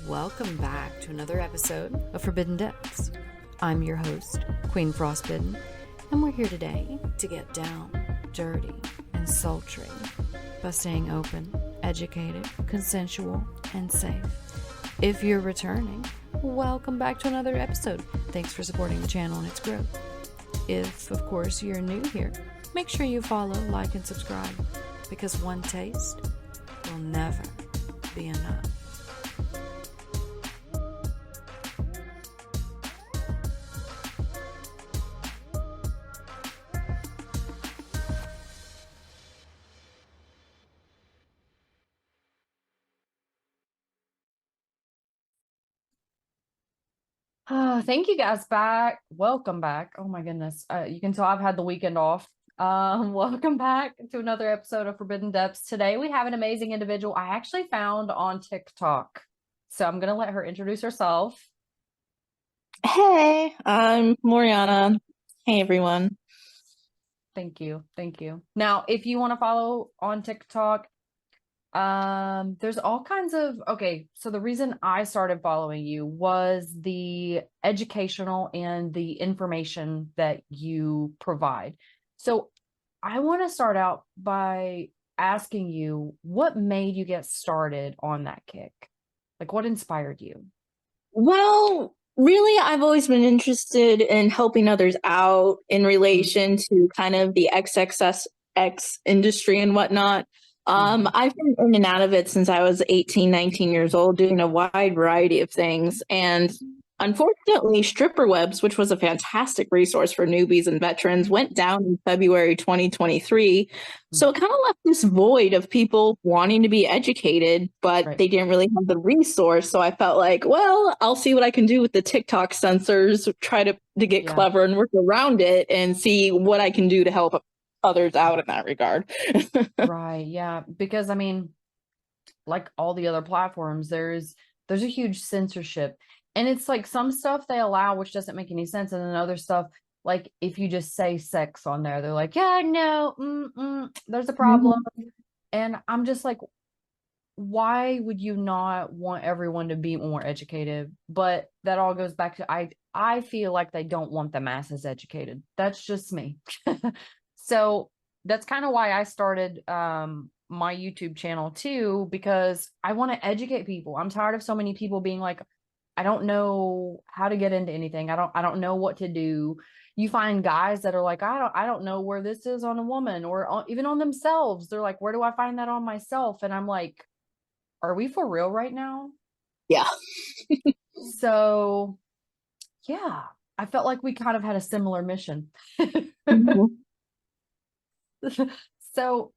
Welcome back to another episode of Forbidden Depths. I'm your host, Queen Frostbitten, and we're here today to get down, dirty, and sultry by staying open, educated, consensual, and safe. If you're returning, welcome back to another episode. Thanks for supporting the channel and its growth. If, of course, you're new here, make sure you follow, like, and subscribe, because one taste will never be enough. Thank you guys back. Welcome back. Oh my goodness. You can tell I've had the weekend off. Welcome back to another episode of Forbidden Depths. Today we have an amazing individual I actually found on TikTok. So I'm going to let her introduce herself. Hey, I'm Moriana. Hey, everyone. Thank you. Thank you. Now, if you want to follow on TikTok, there's all kinds of, so the reason I started following you was the educational and the information that you provide. So I want to start out by asking you, what made you get started on that kick? Like, what inspired you? Well, really, I've always been interested in helping others out in relation to kind of the XXX industry and whatnot. I've been in and out of it since I was 18, 19 years old, doing a wide variety of things. And unfortunately, Stripper Webs, which was a fantastic resource for newbies and veterans, went down in February 2023. So it kind of left this void of people wanting to be educated, but they didn't really have the resource. So I felt like, well, I'll see what I can do with the TikTok censors, try to get clever and work around it and see what I can do to help others out in that regard. Right. Yeah. Because I mean, like all the other platforms, there's a huge censorship. And it's like some stuff they allow, which doesn't make any sense. And then other stuff, like if you just say sex on there, they're like, yeah, no, there's a problem. And I'm just like, why would you not want everyone to be more educated? But that all goes back to, I feel like they don't want the masses educated. That's just me. So that's kind of why I started my YouTube channel too, because I want to educate people. I'm tired of so many people being like, I don't know how to get into anything. I don't know what to do. You find guys that are like, I don't know where this is on a woman or even on themselves. They're like, where do I find that on myself? And I'm like, are we for real right now? Yeah. So yeah, I felt like we kind of had a similar mission. So,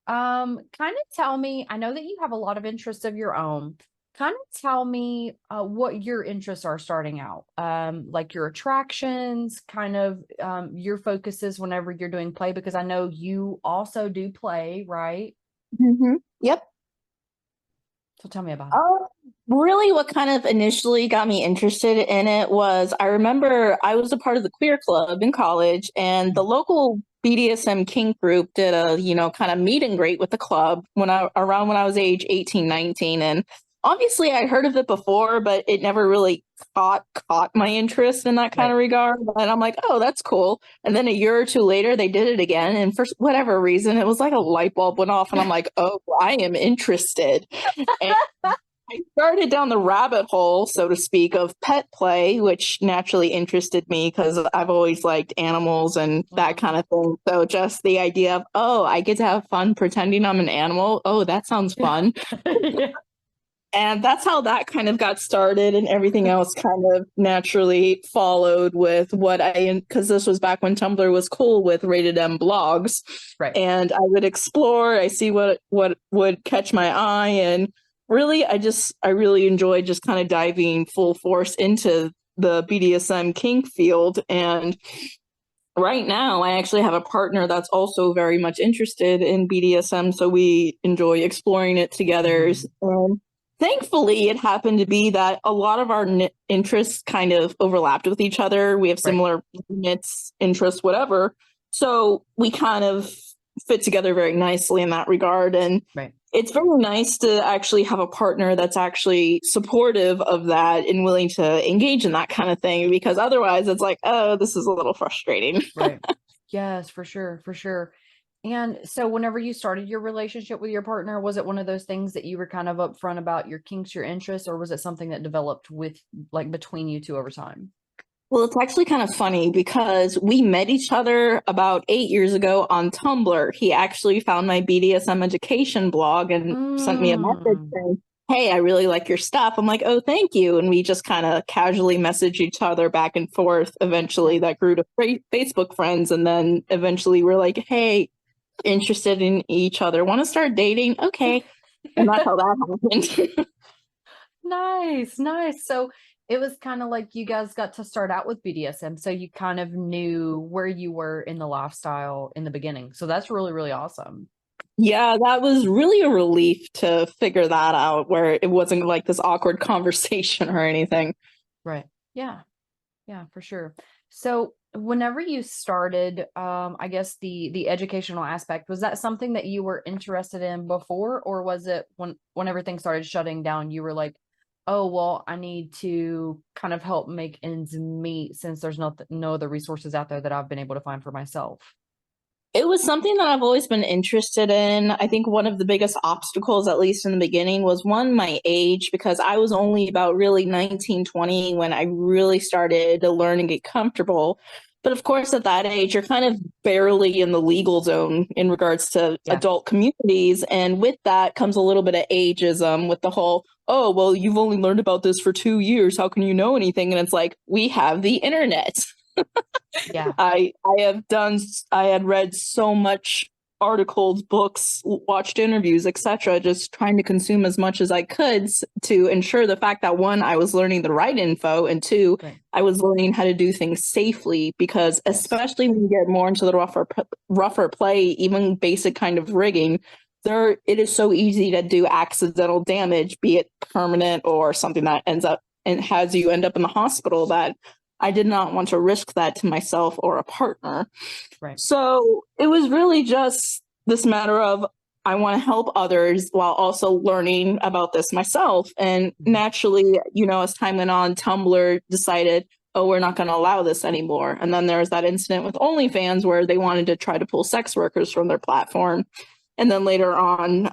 kind of tell me, I know that you have a lot of interests of your own. Kind of tell me what your interests are starting out, like your attractions, kind of your focuses whenever you're doing play, because I know you also do play, right? Yep. So tell me about it. Really what kind of initially got me interested in it was, I remember I was a part of the queer club in college, and the local BDSM kink group did a, kind of meet and greet with the club when I was age 18, 19. And obviously I heard of it before, but it never really caught my interest in that kind of regard. And I'm like, oh, that's cool. And then a year or two later, they did it again. And for whatever reason, it was like a light bulb went off and I'm like, oh, I am interested. And I started down the rabbit hole, so to speak, of pet play, which naturally interested me because I've always liked animals and that kind of thing. So just the idea of, oh, I get to have fun pretending I'm an animal. Oh, that sounds fun. And that's how that kind of got started, and everything else kind of naturally followed with because this was back when Tumblr was cool with rated M blogs. Right. And I would explore, I see what would catch my eye, and really, I really enjoyed just kind of diving full force into the BDSM kink field. And right now, I actually have a partner that's also very much interested in BDSM, so we enjoy exploring it together. And thankfully, it happened to be that a lot of our interests kind of overlapped with each other. We have similar limits, interests, whatever. So we kind of fit together very nicely in that regard. And it's very nice to actually have a partner that's actually supportive of that and willing to engage in that kind of thing, because otherwise it's like, oh, this is a little frustrating. Right. Yes, for sure, for sure. And so whenever you started your relationship with your partner, was it one of those things that you were kind of upfront about your kinks, your interests, or was it something that developed with like between you two over time? Well, it's actually kind of funny because we met each other about 8 years ago on Tumblr. He actually found my BDSM education blog and sent me a message Mm, saying, hey, I really like your stuff. I'm like, oh, thank you. And we just kind of casually messaged each other back and forth. Eventually, that grew to Facebook friends. And then eventually, we're like, hey, interested in each other. Want to start dating? Okay. And that's how that happened. nice, nice. So it was kind of like you guys got to start out with BDSM, so you kind of knew where you were in the lifestyle in the beginning. So that's really, really awesome. Yeah, that was really a relief to figure that out, where it wasn't like this awkward conversation or anything. Right. Yeah. Yeah, for sure. So whenever you started, I guess the educational aspect, was that something that you were interested in before, or was it when everything started shutting down, you were like, oh, well, I need to kind of help make ends meet since there's no other resources out there that I've been able to find for myself? It was something that I've always been interested in. I think one of the biggest obstacles, at least in the beginning, was one, my age, because I was only about really 19, 20 when I really started to learn and get comfortable. But of course, at that age, you're kind of barely in the legal zone in regards to Yeah. adult communities. And with that comes a little bit of ageism with the whole, oh, well, you've only learned about this for 2 years. How can you know anything? And it's like, we have the internet. Yeah. I had read so much articles, books, watched interviews, etc., just trying to consume as much as I could to ensure the fact that one, I was learning the right info, and two, Right. I was learning how to do things safely, because Yes. especially when you get more into the rougher play, even basic kind of rigging, there it is so easy to do accidental damage, be it permanent or something that ends up and has you end up in the hospital, that I did not want to risk that to myself or a partner. Right. So it was really just this matter of, I want to help others while also learning about this myself. And naturally, as time went on, Tumblr decided, oh, we're not going to allow this anymore. And then there was that incident with OnlyFans where they wanted to try to pull sex workers from their platform. And then later on,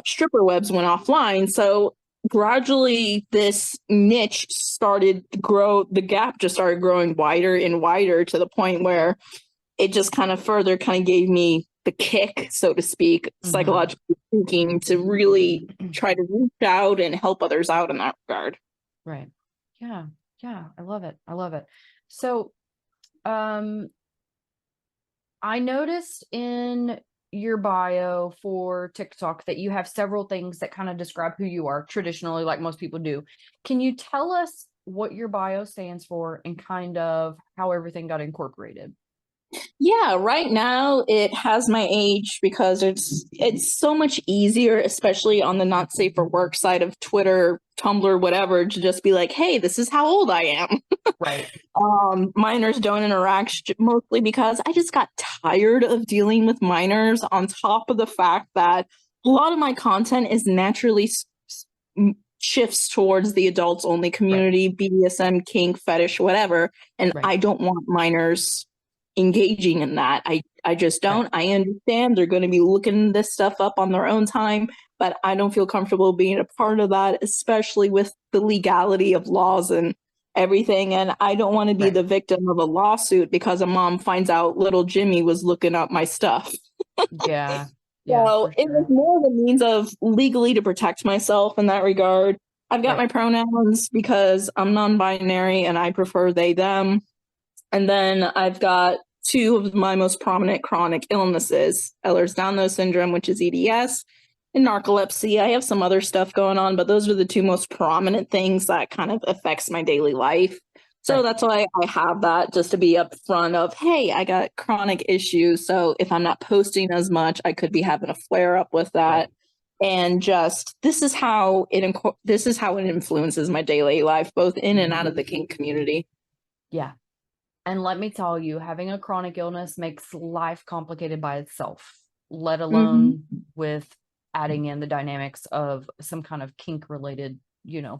stripper webs went offline. So gradually this niche started to grow, the gap just started growing wider and wider, to the point where it just kind of further kind of gave me the kick, so to speak, psychologically speaking, to really try to reach out and help others out in that regard. Right. Yeah. Yeah. I love it. I love it. So, um, I noticed in your bio for TikTok that you have several things that kind of describe who you are traditionally, like most people do. Can you tell us what your bio stands for and kind of how everything got incorporated? Yeah, right now it has my age because it's so much easier, especially on the not safe for work side of Twitter, Tumblr, whatever, to just be like, hey, this is how old I am. Right. Minors don't interact mostly because I just got tired of dealing with minors, on top of the fact that a lot of my content is naturally shifts towards the adults only community, right. BDSM, kink, fetish, whatever. And Right. I don't want minors engaging in that. I just don't. Right. I understand they're going to be looking this stuff up on their own time, but I don't feel comfortable being a part of that, especially with the legality of laws and everything. And I don't want to be Right. the victim of a lawsuit because a mom finds out little Jimmy was looking up my stuff. Yeah. Yeah. So it was more of a means of legally to protect myself in that regard. I've got my pronouns because I'm non-binary and I prefer they, them. And then I've got two of my most prominent chronic illnesses, Ehlers-Danlos syndrome, which is EDS, and narcolepsy. I have some other stuff going on, but those are the two most prominent things that kind of affects my daily life. So that's why I have that, just to be upfront of, hey, I got chronic issues. So if I'm not posting as much, I could be having a flare up with that. And just this is how it influences my daily life, both in and out of the kink community. Yeah. And let me tell you, having a chronic illness makes life complicated by itself, let alone with adding in the dynamics of some kind of kink related,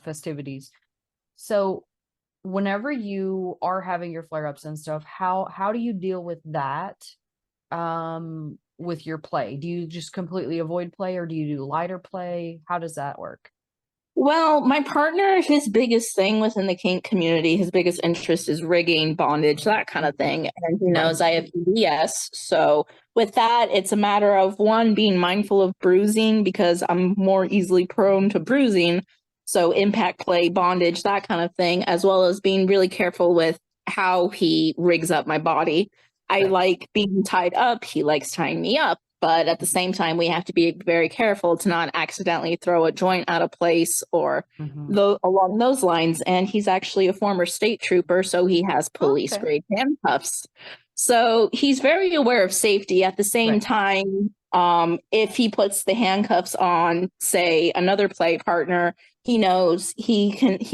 festivities. So whenever you are having your flare-ups and stuff, how do you deal with that with your play? Do you just completely avoid play, or do you do lighter play? How does that work? Well, my partner, his biggest thing within the kink community, his biggest interest is rigging, bondage, that kind of thing. And he knows I have EDS. So with that, it's a matter of one, being mindful of bruising because I'm more easily prone to bruising. So impact play, bondage, that kind of thing, as well as being really careful with how he rigs up my body. I like being tied up. He likes tying me up. But at the same time, we have to be very careful to not accidentally throw a joint out of place or along those lines. And he's actually a former state trooper, so he has police grade handcuffs. So he's very aware of safety. At the same time, if he puts the handcuffs on, say, another play partner, he knows he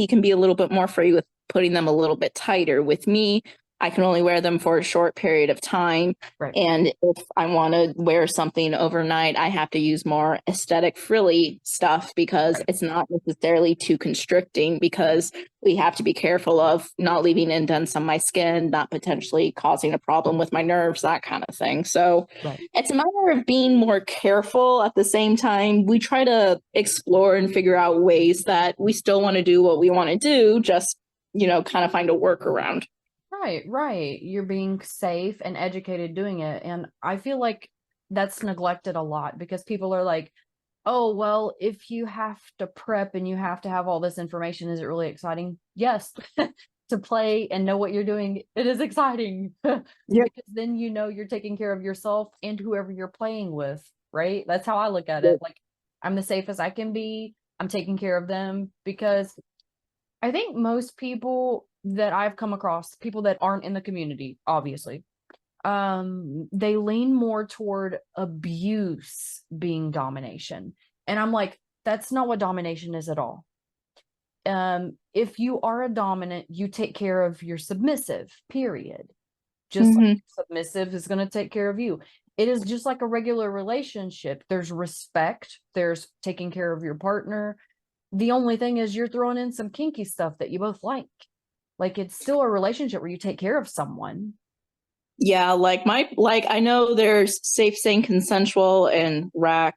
can be a little bit more free with putting them a little bit tighter. With me, I can only wear them for a short period of time. And if I want to wear something overnight, I have to use more aesthetic frilly stuff because it's not necessarily too constricting, because we have to be careful of not leaving indents on my skin, not potentially causing a problem with my nerves, that kind of thing. So it's a matter of being more careful. At the same time, we try to explore and figure out ways that we still want to do what we want to do, just, kind of find a workaround. Right. You're being safe and educated doing it. And I feel like that's neglected a lot because people are like, oh, well, if you have to prep and you have to have all this information, is it really exciting? Yes. To play and know what you're doing, it is exciting. Because then you're taking care of yourself and whoever you're playing with, right? That's how I look at it. Like, I'm the safest I can be. I'm taking care of them, because I think most people that I've come across, people that aren't in the community, obviously, they lean more toward abuse being domination. And I'm like, that's not what domination is at all. If you are a dominant, you take care of your submissive, period. Just like submissive is going to take care of you. It is just like a regular relationship. There's respect, there's taking care of your partner. The only thing is you're throwing in some kinky stuff that you both like. Like, it's still a relationship where you take care of someone. Yeah, I know there's safe, sane, consensual, and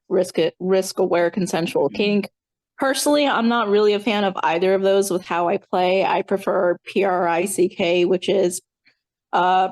risk aware consensual kink. Personally, I'm not really a fan of either of those with how I play. I prefer PRICK, which is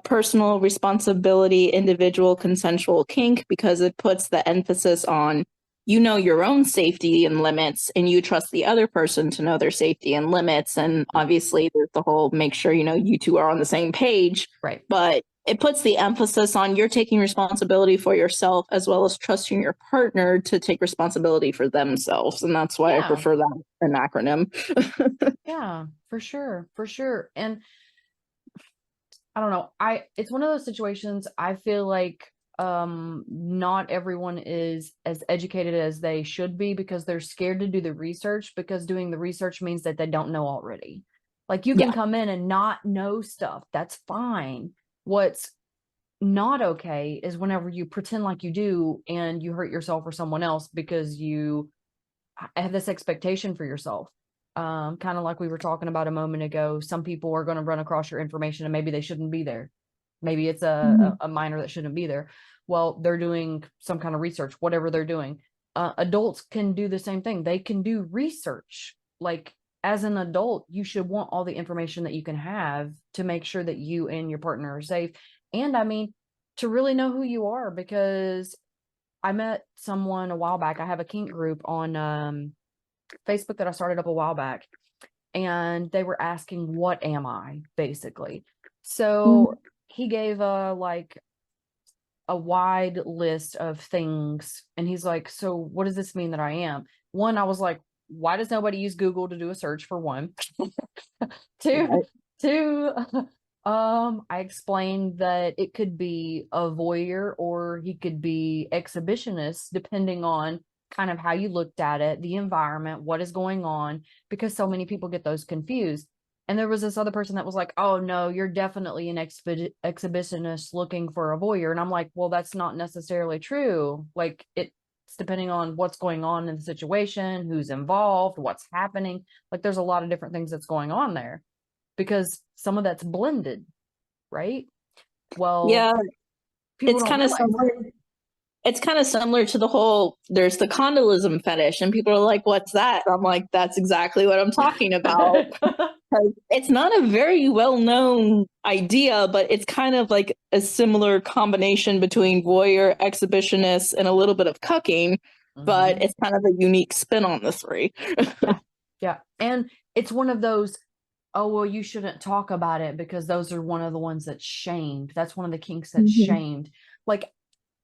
personal responsibility, individual consensual kink, because it puts the emphasis on your own safety and limits, and you trust the other person to know their safety and limits. And obviously there's the whole make sure you two are on the same page, but it puts the emphasis on you're taking responsibility for yourself as well as trusting your partner to take responsibility for themselves. And that's why I prefer that an acronym. Yeah, for sure. And I don't know, it's one of those situations I feel like not everyone is as educated as they should be because they're scared to do the research, because doing the research means that they don't know already. Like, you can come in and not know stuff. That's fine. What's not okay is whenever you pretend like you do and you hurt yourself or someone else because you have this expectation for yourself. Kind of like we were talking about a moment ago, some people are going to run across your information and maybe they shouldn't be there. Maybe it's a minor that shouldn't be there. Well, they're doing some kind of research, whatever they're doing. Adults can do the same thing. They can do research. Like, as an adult, you should want all the information that you can have to make sure that you and your partner are safe. And I mean, to really know who you are, because I met someone a while back. I have a kink group on Facebook that I started up a while back, and they were asking, what am I, basically? So he gave a wide list of things, and he's like, so what does this mean that I am? One, I was like, why does nobody use Google to do a search, for one? Two, I explained that it could be a voyeur or he could be exhibitionist, depending on kind of how you looked at it, the environment, what is going on, because so many people get those confused. And there was this other person that was like, oh no, you're definitely an exhibitionist looking for a voyeur. And I'm like, well, that's not necessarily true. Like, it It's depending on what's going on in the situation, who's involved, what's happening. Like there's a lot of different things that's going on there because some of that's blended, right? Well, Yeah, people it's don't kind of realize similar. that. It's kind of similar to the whole, there's the condolism fetish, and people are like, what's that? I'm like, that's exactly what I'm talking about. 'Cause it's not a very well-known idea, but it's kind of like a similar combination between voyeur, exhibitionist, and a little bit of cucking, but Mhm. it's kind of a unique spin on the three. Yeah. And it's one of those, oh, well, you shouldn't talk about it because those are one of the ones that's shamed. That's one of the kinks that's Mhm. shamed. Like,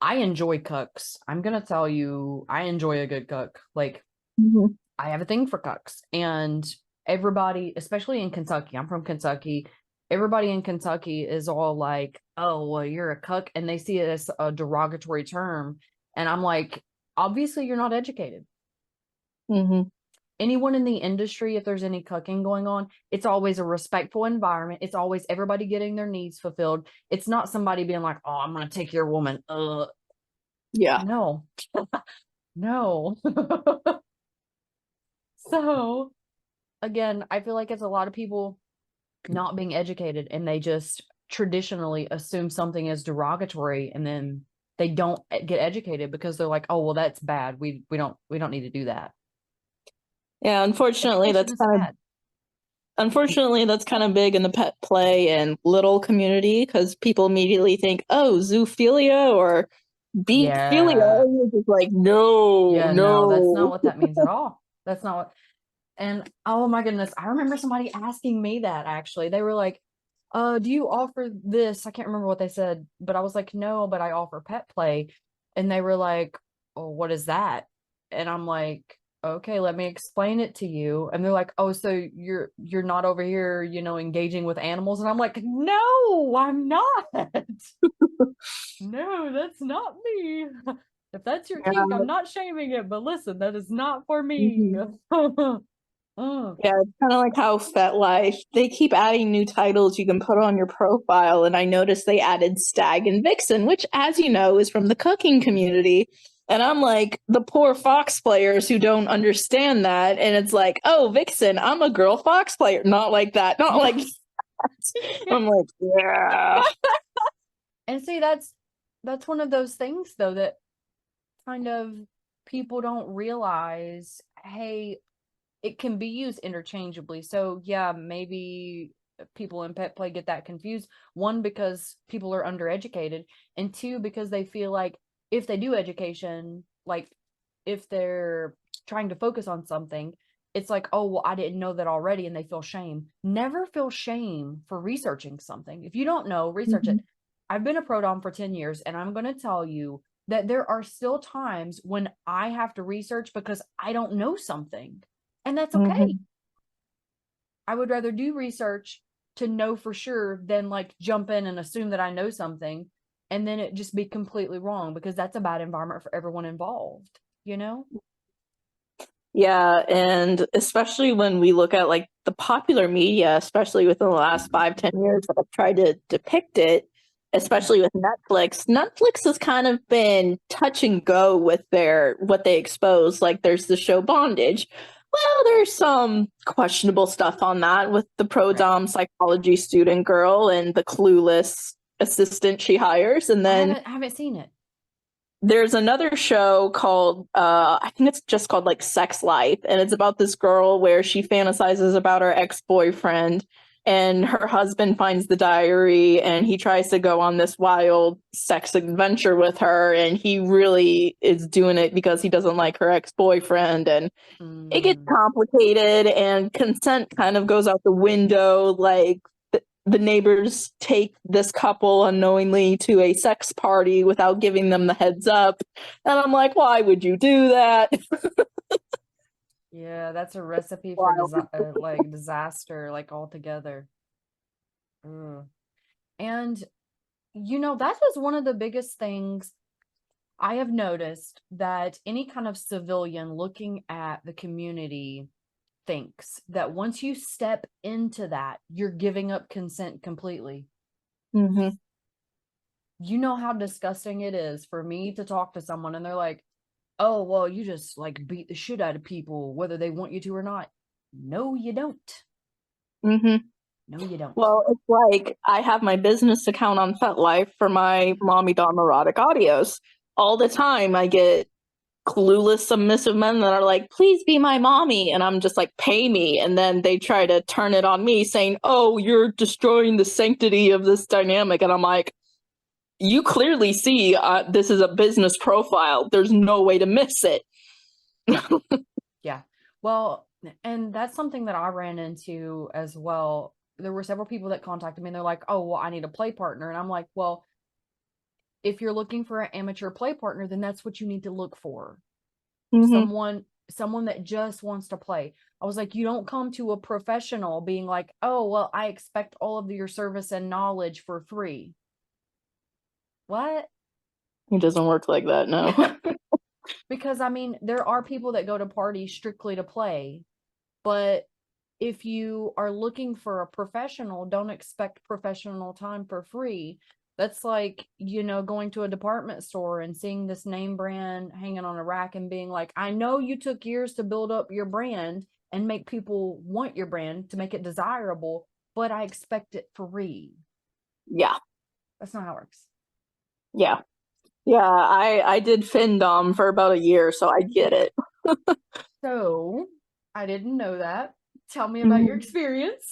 I enjoy cucks. I'm gonna tell you, I enjoy a good cuck. Like, Mhm. I have a thing for cucks, and everybody, especially in Kentucky, I'm from Kentucky. Everybody in Kentucky is all like, "Oh, well, you're a cuck," and they see it as a derogatory term. And I'm like, obviously, you're not educated. Mhm. Anyone in the industry, if there's any cucking going on, it's always a respectful environment. It's always everybody getting their needs fulfilled. It's not somebody being like, "Oh, I'm gonna take your woman." Yeah. No, no. So again, I feel like it's a lot of people not being educated, and they just traditionally assume something is derogatory, and then they don't get educated because they're like, "Oh, well, that's bad. We don't need to do that." Yeah, Education is bad. unfortunately that's kind of big in the pet play and little community because people immediately think, oh, zoophilia or beakphilia. Yeah. And you're just like, no, Yeah, no, that's not no. what that means at all. That's not what. And oh my goodness, I remember somebody asking me that actually. They were like, do you offer this?" I can't remember what they said, but I was like, "No, but I offer pet play." And they were like, "Oh, what is that?" And I'm like, "Okay, let me explain it to you." And they're like, "Oh, so you're not over here, engaging with animals?" And I'm like, "No, I'm not." No, that's not me. If that's your kink, Yeah. I'm not shaming it, but listen, that is not for me. Mhm. Mm. Yeah, it's kind of like how FetLife, they keep adding new titles you can put on your profile. And I noticed they added Stag and Vixen, which, as you know, is from the cooking community. And I'm like, the poor Fox players who don't understand that. And it's like, oh, Vixen, I'm a girl Fox player. Not like that. Not Yeah. like that. I'm like, yeah. And see, that's one of those things though that kind of people don't realize, hey, it can be used interchangeably. So yeah, maybe people in pet play get that confused. One, because people are undereducated, and two, because they feel like if they do education, like if they're trying to focus on something, it's like, oh, well, I didn't know that already, and they feel shame. Never feel shame for researching something. If you don't know, research Mhm. it. I've been a pro dom for 10 years, and I'm going to tell you that there are still times when I have to research because I don't know something. And that's okay. Mhm. I would rather do research to know for sure than like jump in and assume that I know something and then it just be completely wrong, because that's a bad environment for everyone involved, you know? Yeah, and especially when we look at like the popular media, especially within the last 5, 10 years that have tried to depict it, especially with Netflix. Netflix has kind of been touch and go with their what they expose. Like there's the show Bondage. Well, there's some questionable stuff on that with the pro Right. dom psychology student girl and the clueless assistant she hires, and I then haven't seen it. there's another show called I think it's just called like Sex Life, and it's about this girl where she fantasizes about her ex-boyfriend, and her husband finds the diary and he tries to go on this wild sex adventure with her, and he really is doing it because he doesn't like her ex-boyfriend, and it gets Mm. complicated and consent kind of goes out the window. Like the neighbors take this couple unknowingly to a sex party without giving them the heads up. And I'm like, why would you do that? Yeah, that's a recipe for Wild. like disaster, like altogether. Ugh. And that was one of the biggest things I have noticed, that any kind of civilian looking at the community thinks that once you step into that, you're giving up consent completely. Mm-hmm. You know how disgusting it is for me to talk to someone and they're like, oh, well, you just like beat the shit out of people, whether they want you to or not. No, you don't. Mm-hmm. No, you don't. Well, it's like I have my business account on FetLife for my mommy dom erotic audios. All the time I get clueless submissive men that are like, please be my mommy, and I'm just like, pay me, and then they try to turn it on me saying, oh, you're destroying the sanctity of this dynamic, and I'm like, you clearly see this is a business profile, there's no way to miss it. Yeah. Well, and that's something that I ran into as well. There were several people that contacted me and they're like, oh, well, I need a play partner. And I'm like, well, if you're looking for an amateur play partner, then that's what you need to look for. Mm-hmm. Someone that just wants to play. I was like, you don't come to a professional being like, oh, well, I expect all of your service and knowledge for free. What? It doesn't work like that, no. Because I mean, there are people that go to parties strictly to play, but if you are looking for a professional, don't expect professional time for free. That's like, going to a department store and seeing this name brand hanging on a rack and being like, I know you took years to build up your brand and make people want your brand to make it desirable, but I expect it free. Yeah. That's not how it works. Yeah. I did FinDom for about a year, so I get it. So I didn't know that. Tell me about your experience.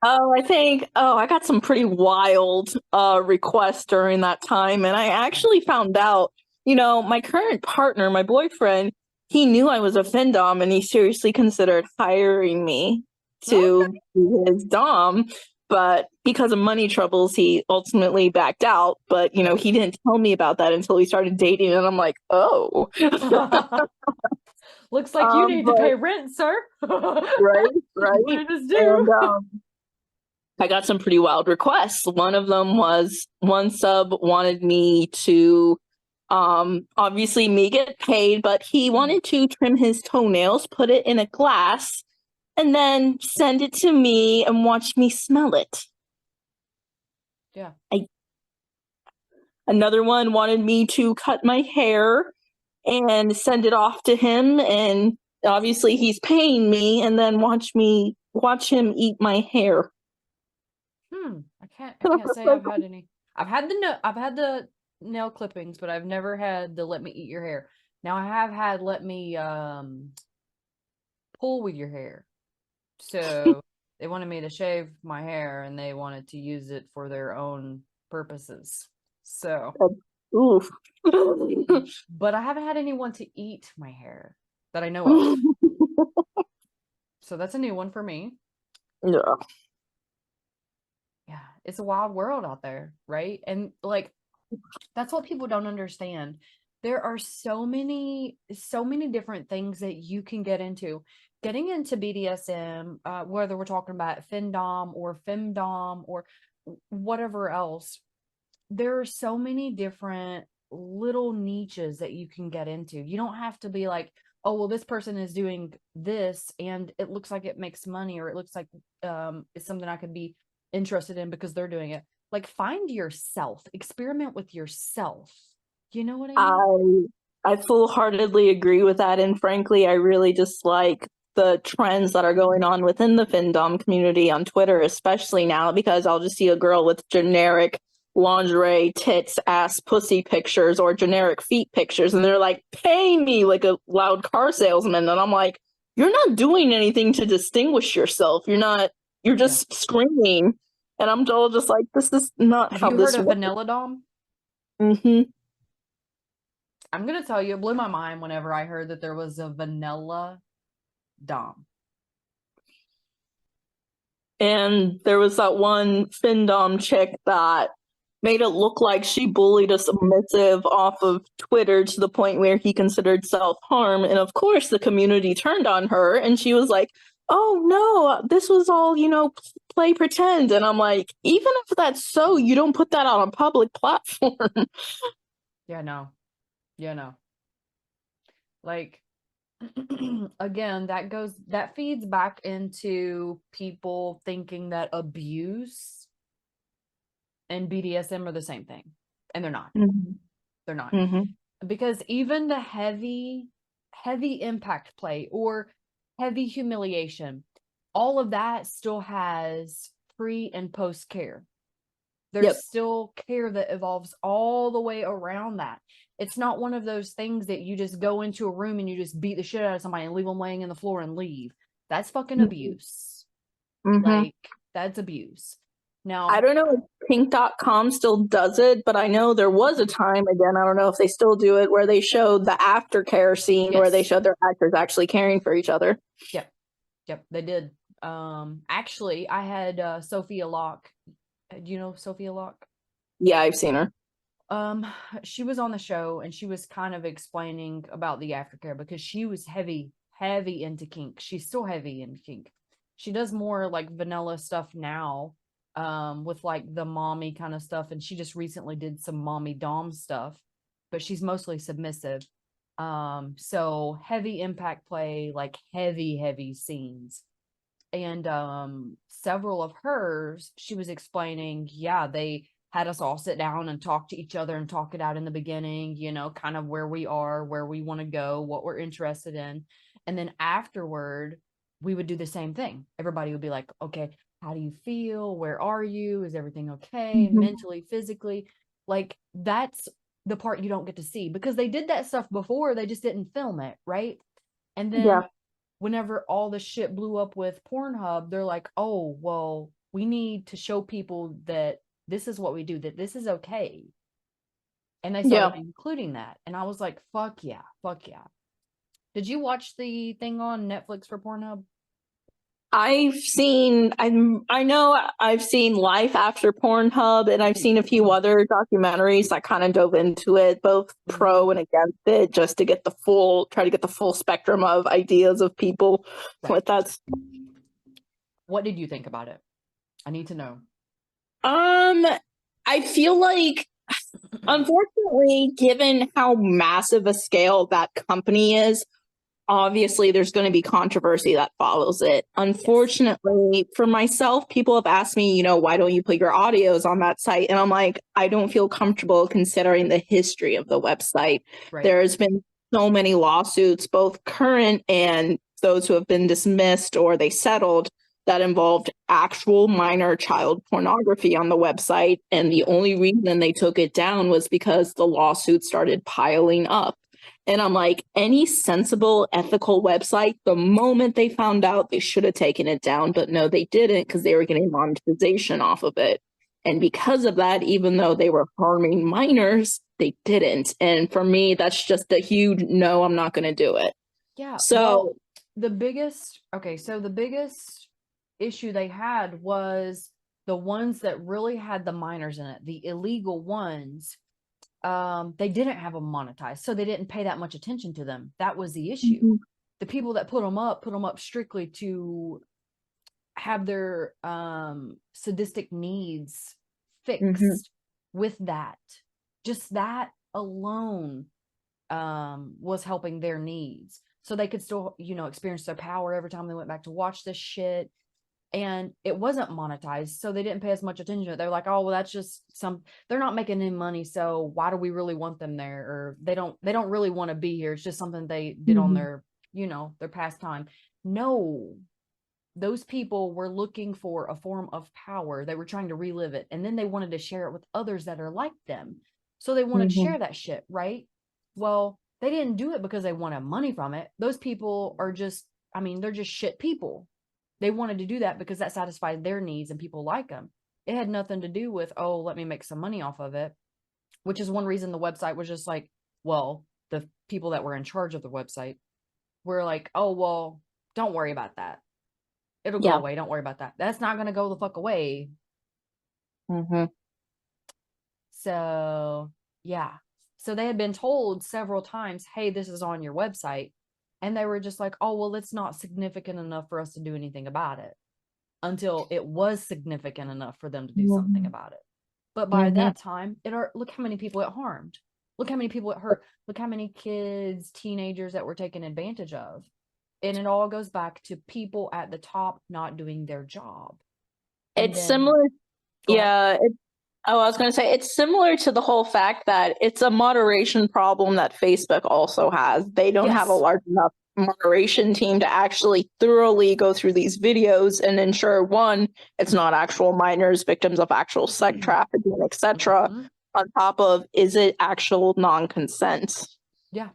I got some pretty wild requests during that time, and I actually found out, my current partner, my boyfriend, he knew I was a FinDom, and he seriously considered hiring me to be his dom, but because of money troubles, he ultimately backed out. But he didn't tell me about that until we started dating, and I'm like, oh. Looks like you need to pay rent, sir. Right. Rent is due. And I got some pretty wild requests. One of them was one sub wanted me to obviously me get paid, but he wanted to trim his toenails, put it in a glass, and then send it to me and watch me smell it. Yeah. Another one wanted me to cut my hair and send it off to him, and obviously he's paying me, and then watch him eat my hair. I can't say I've had any. I've had the nail clippings, but I've never had the let me eat your hair. Now I have had let me pull with your hair. So they wanted me to shave my hair and they wanted to use it for their own purposes. So Oof. but I haven't had anyone to eat my hair that I know of. So that's a new one for me. Yeah. Yeah, it's a wild world out there, right? And like that's what people don't understand. There are so many different things that you can get into. Getting into BDSM, whether we're talking about FinDom or FemDom or whatever else, there are so many different little niches that you can get into. You don't have to be like, oh, well, this person is doing this and it looks like it makes money, or it looks like it's something I could be interested in because they're doing it. Like, find yourself, experiment with yourself. You know what I mean? I full-heartedly agree with that, and frankly, I really dislike the trends that are going on within the FinDom community on Twitter, especially now, because I'll just see a girl with generic lingerie, tits, ass, pussy pictures, or generic feet pictures, and they're like, pay me, like a loud car salesman, and I'm like, you're not doing anything to distinguish yourself. You're just screaming, and I'm all just like, this is not Have how you this heard of works. Vanilla Dom? Mm-hmm. I'm gonna tell you, it blew my mind whenever I heard that there was a Vanilla Dom. And there was that one FinDom chick that made it look like she bullied a submissive off of Twitter to the point where he considered self-harm. And of course, the community turned on her and she was like, oh no, this was all, play pretend. And I'm like, even if that's so, you don't put that on a public platform. Yeah, no. Like, again, that feeds back into people thinking that abuse and BDSM are the same thing, and they're not. Mm-hmm. They're not. Mm-hmm. because even the heavy impact play or heavy humiliation, all of that still has pre and post care. There's Yep. still care that evolves all the way around that. It's not one of those things that you just go into a room and you just beat the shit out of somebody and leave them laying in the floor and leave. That's fucking abuse. Like, that's abuse. Now, I don't know if pink.com still does it, but I know there was a time, again, I don't know if they still do it, where they showed the aftercare scene where they Yes. showed their actors actually caring for each other. Yep, they did. Actually, I had Sophia Locke. Do you know Sophia Locke? Yeah, I've seen her. She was on the show and she was kind of explaining about the aftercare because she was heavy into kink. She's still heavy into kink. She does more like vanilla stuff now, with like the mommy kind of stuff, and she just recently did some mommy dom stuff, but she's mostly submissive. So heavy impact play, like heavy scenes. And several of hers, she was explaining, yeah, they had us all sit down and talk to each other and talk it out in the beginning, you know, kind of where we are, where we want to go, what we're interested in. And then afterward, we would do the same thing. Everybody would be like, okay, how do you feel? Where are you? Is everything okay? Mentally, physically? Like, that's the part you don't get to see because they did that stuff before. They just didn't film it, right? And then whenever all the shit blew up with Pornhub, they're like, oh, well, we need to show people that this is what we do, that this is okay. And they started including that. And I was like, fuck yeah. Did you watch the thing on Netflix for Pornhub? I know I've seen Life After Pornhub, and I've seen a few other documentaries that kind of dove into it, both pro and against it, just to try to get the full spectrum of ideas of people with that. What did you think about it? I need to know. I feel like, unfortunately, given how massive a scale that company is, obviously there's going to be controversy that follows it. Unfortunately, for myself, people have asked me, why don't you put your audios on that site? And I'm like, I don't feel comfortable considering the history of the website. There's been so many lawsuits, both current and those who have been dismissed or they settled, that involved actual minor child pornography on the website. And the only reason they took it down was because the lawsuits started piling up. And I'm like, any sensible, ethical website, the moment they found out, they should have taken it down. But no, they didn't, because they were getting monetization off of it. And because of that, even though they were harming minors, they didn't. And for me, that's just a huge no, I'm not going to do it. Yeah. So well, the biggest issue they had was the ones that really had the minors in it, the illegal ones. They didn't have them monetized, so they didn't pay that much attention to them. That was the issue. The people that put them up strictly to have their sadistic needs fixed with that. Just that alone was helping their needs, so they could still, experience their power every time they went back to watch this shit. And it wasn't monetized, so they didn't pay as much attention to it. They're like, oh, well, that's just they're not making any money, so why do we really want them there? Or they don't really want to be here. It's just something they did on their, their pastime. No, those people were looking for a form of power. They were trying to relive it, and then they wanted to share it with others that are like them. So they wanted to share that shit, right? Well, they didn't do it because they wanted money from it. Those people are just, they're just shit people. They wanted to do that because that satisfied their needs and people like them. It had nothing to do with, oh, let me make some money off of it, which is one reason the website was just like, well, the people that were in charge of the website were like, oh, well, don't worry about that. It'll go away. Don't worry about that. That's not going to go the fuck away. So, yeah. So they had been told several times, hey, this is on your website. And they were just like, oh, well, it's not significant enough for us to do anything about it, until it was significant enough for them to do something about it. But by that time, look how many people it harmed. Look how many people it hurt. Look how many kids, teenagers that were taken advantage of. And it all goes back to people at the top not doing their job. It's similar. Yeah. Oh, I was going to say it's similar to the whole fact that it's a moderation problem that Facebook also has. They don't have a Yes. large enough moderation team to actually thoroughly go through these videos and ensure, one, it's not actual minors, victims of actual sex trafficking, etc. Mhm. On top of, is it actual non-consent? Yeah.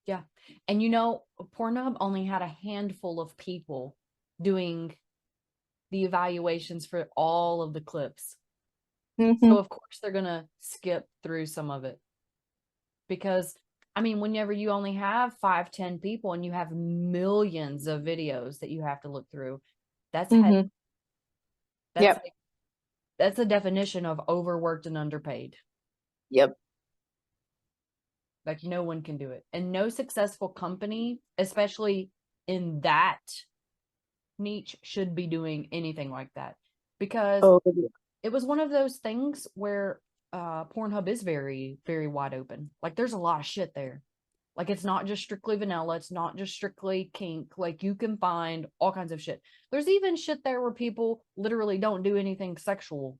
Yeah. And Pornhub only had a handful of people doing the evaluations for all of the clips. Mm-hmm. So of course they're going to skip through some of it. Because I mean, whenever you only have 5-10 people and you have millions of videos that you have to look through, that's Mm-hmm. that's Yep. that's a definition of overworked and underpaid. Yep. Like no one can do it. And no successful company, especially in that niche, should be doing anything like that. Because Oh, it was one of those things where Pornhub is very, very wide open. Like there's a lot of shit there. Like it's not just strictly vanilla, it's not just strictly kink. Like you can find all kinds of shit. There's even shit there where people literally don't do anything sexual.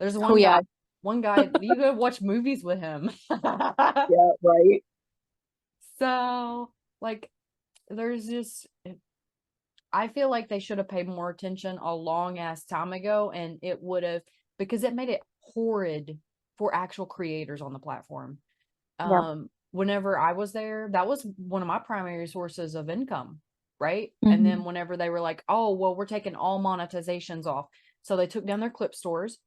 There's oh yeah. one guy, you go watch movies with him. Yeah, right. So, like, there's just, I feel like they should have paid more attention a long ass time ago, and it would have, because it made it horrid for actual creators on the platform. Yep. Whenever I was there, that was one of my primary sources of income, right? And then Mm-hmm. whenever they were like, oh, well, we're taking all monetizations off. So they took down their clip stores.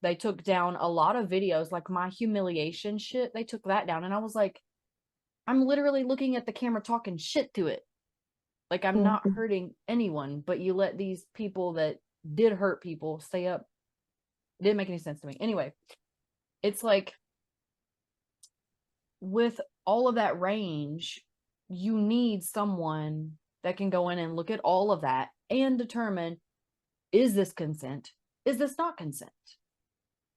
They took down a lot of videos, like my humiliation shit. They took that down. And I was like, I'm literally looking at the camera talking shit to it. Like I'm not Mm-hmm. hurting anyone, but you let these people that did hurt people stay up. It didn't make any sense to me. Anyway, it's like with all of that range, you need someone that can go in and look at all of that and determine, is this consent? Is this not consent?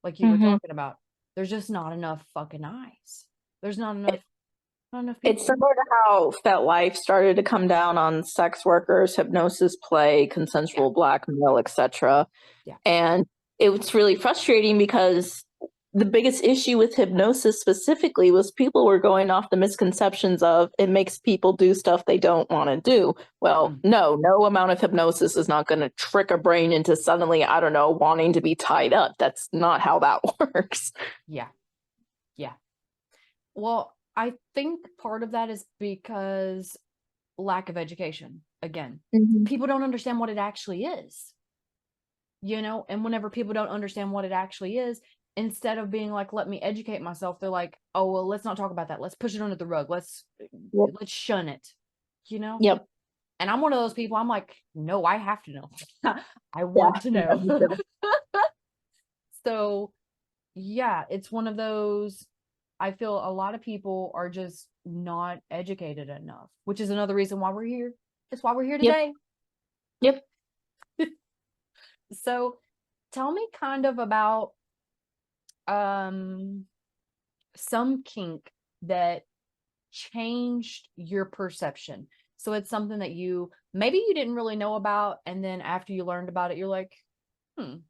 Like you were Mm-hmm. talking about. There's just not enough fucking eyes. There's not enough It's people. similar to how FetLife started to come down on sex workers, hypnosis play, Yeah. consensual blackmail, etc. Yeah. And it was really frustrating because the biggest issue with hypnosis specifically was people were going off the misconceptions of it makes people do stuff they don't want to do. Well, no amount of hypnosis is not going to trick a brain into suddenly, I don't know, wanting to be tied up. That's not how that works. Yeah. Yeah. Well, I think part of that is because lack of education. Again, Mm-hmm. people don't understand what it actually is, and whenever people don't understand what it actually is, instead of being like, let me educate myself, they're like, oh, well, let's not talk about that. Let's push it under the rug. Let's Yep. shun it, Yep. And I'm one of those people. I'm like, no, I have to know. I Yeah. want to know. So yeah, it's one of those. I feel a lot of people are just not educated enough, which is another reason why we're here. It's why we're here Yep. today. Yep. So tell me kind of about some kink that changed your perception. So it's something that maybe you didn't really know about, and then after you learned about it, you're like, I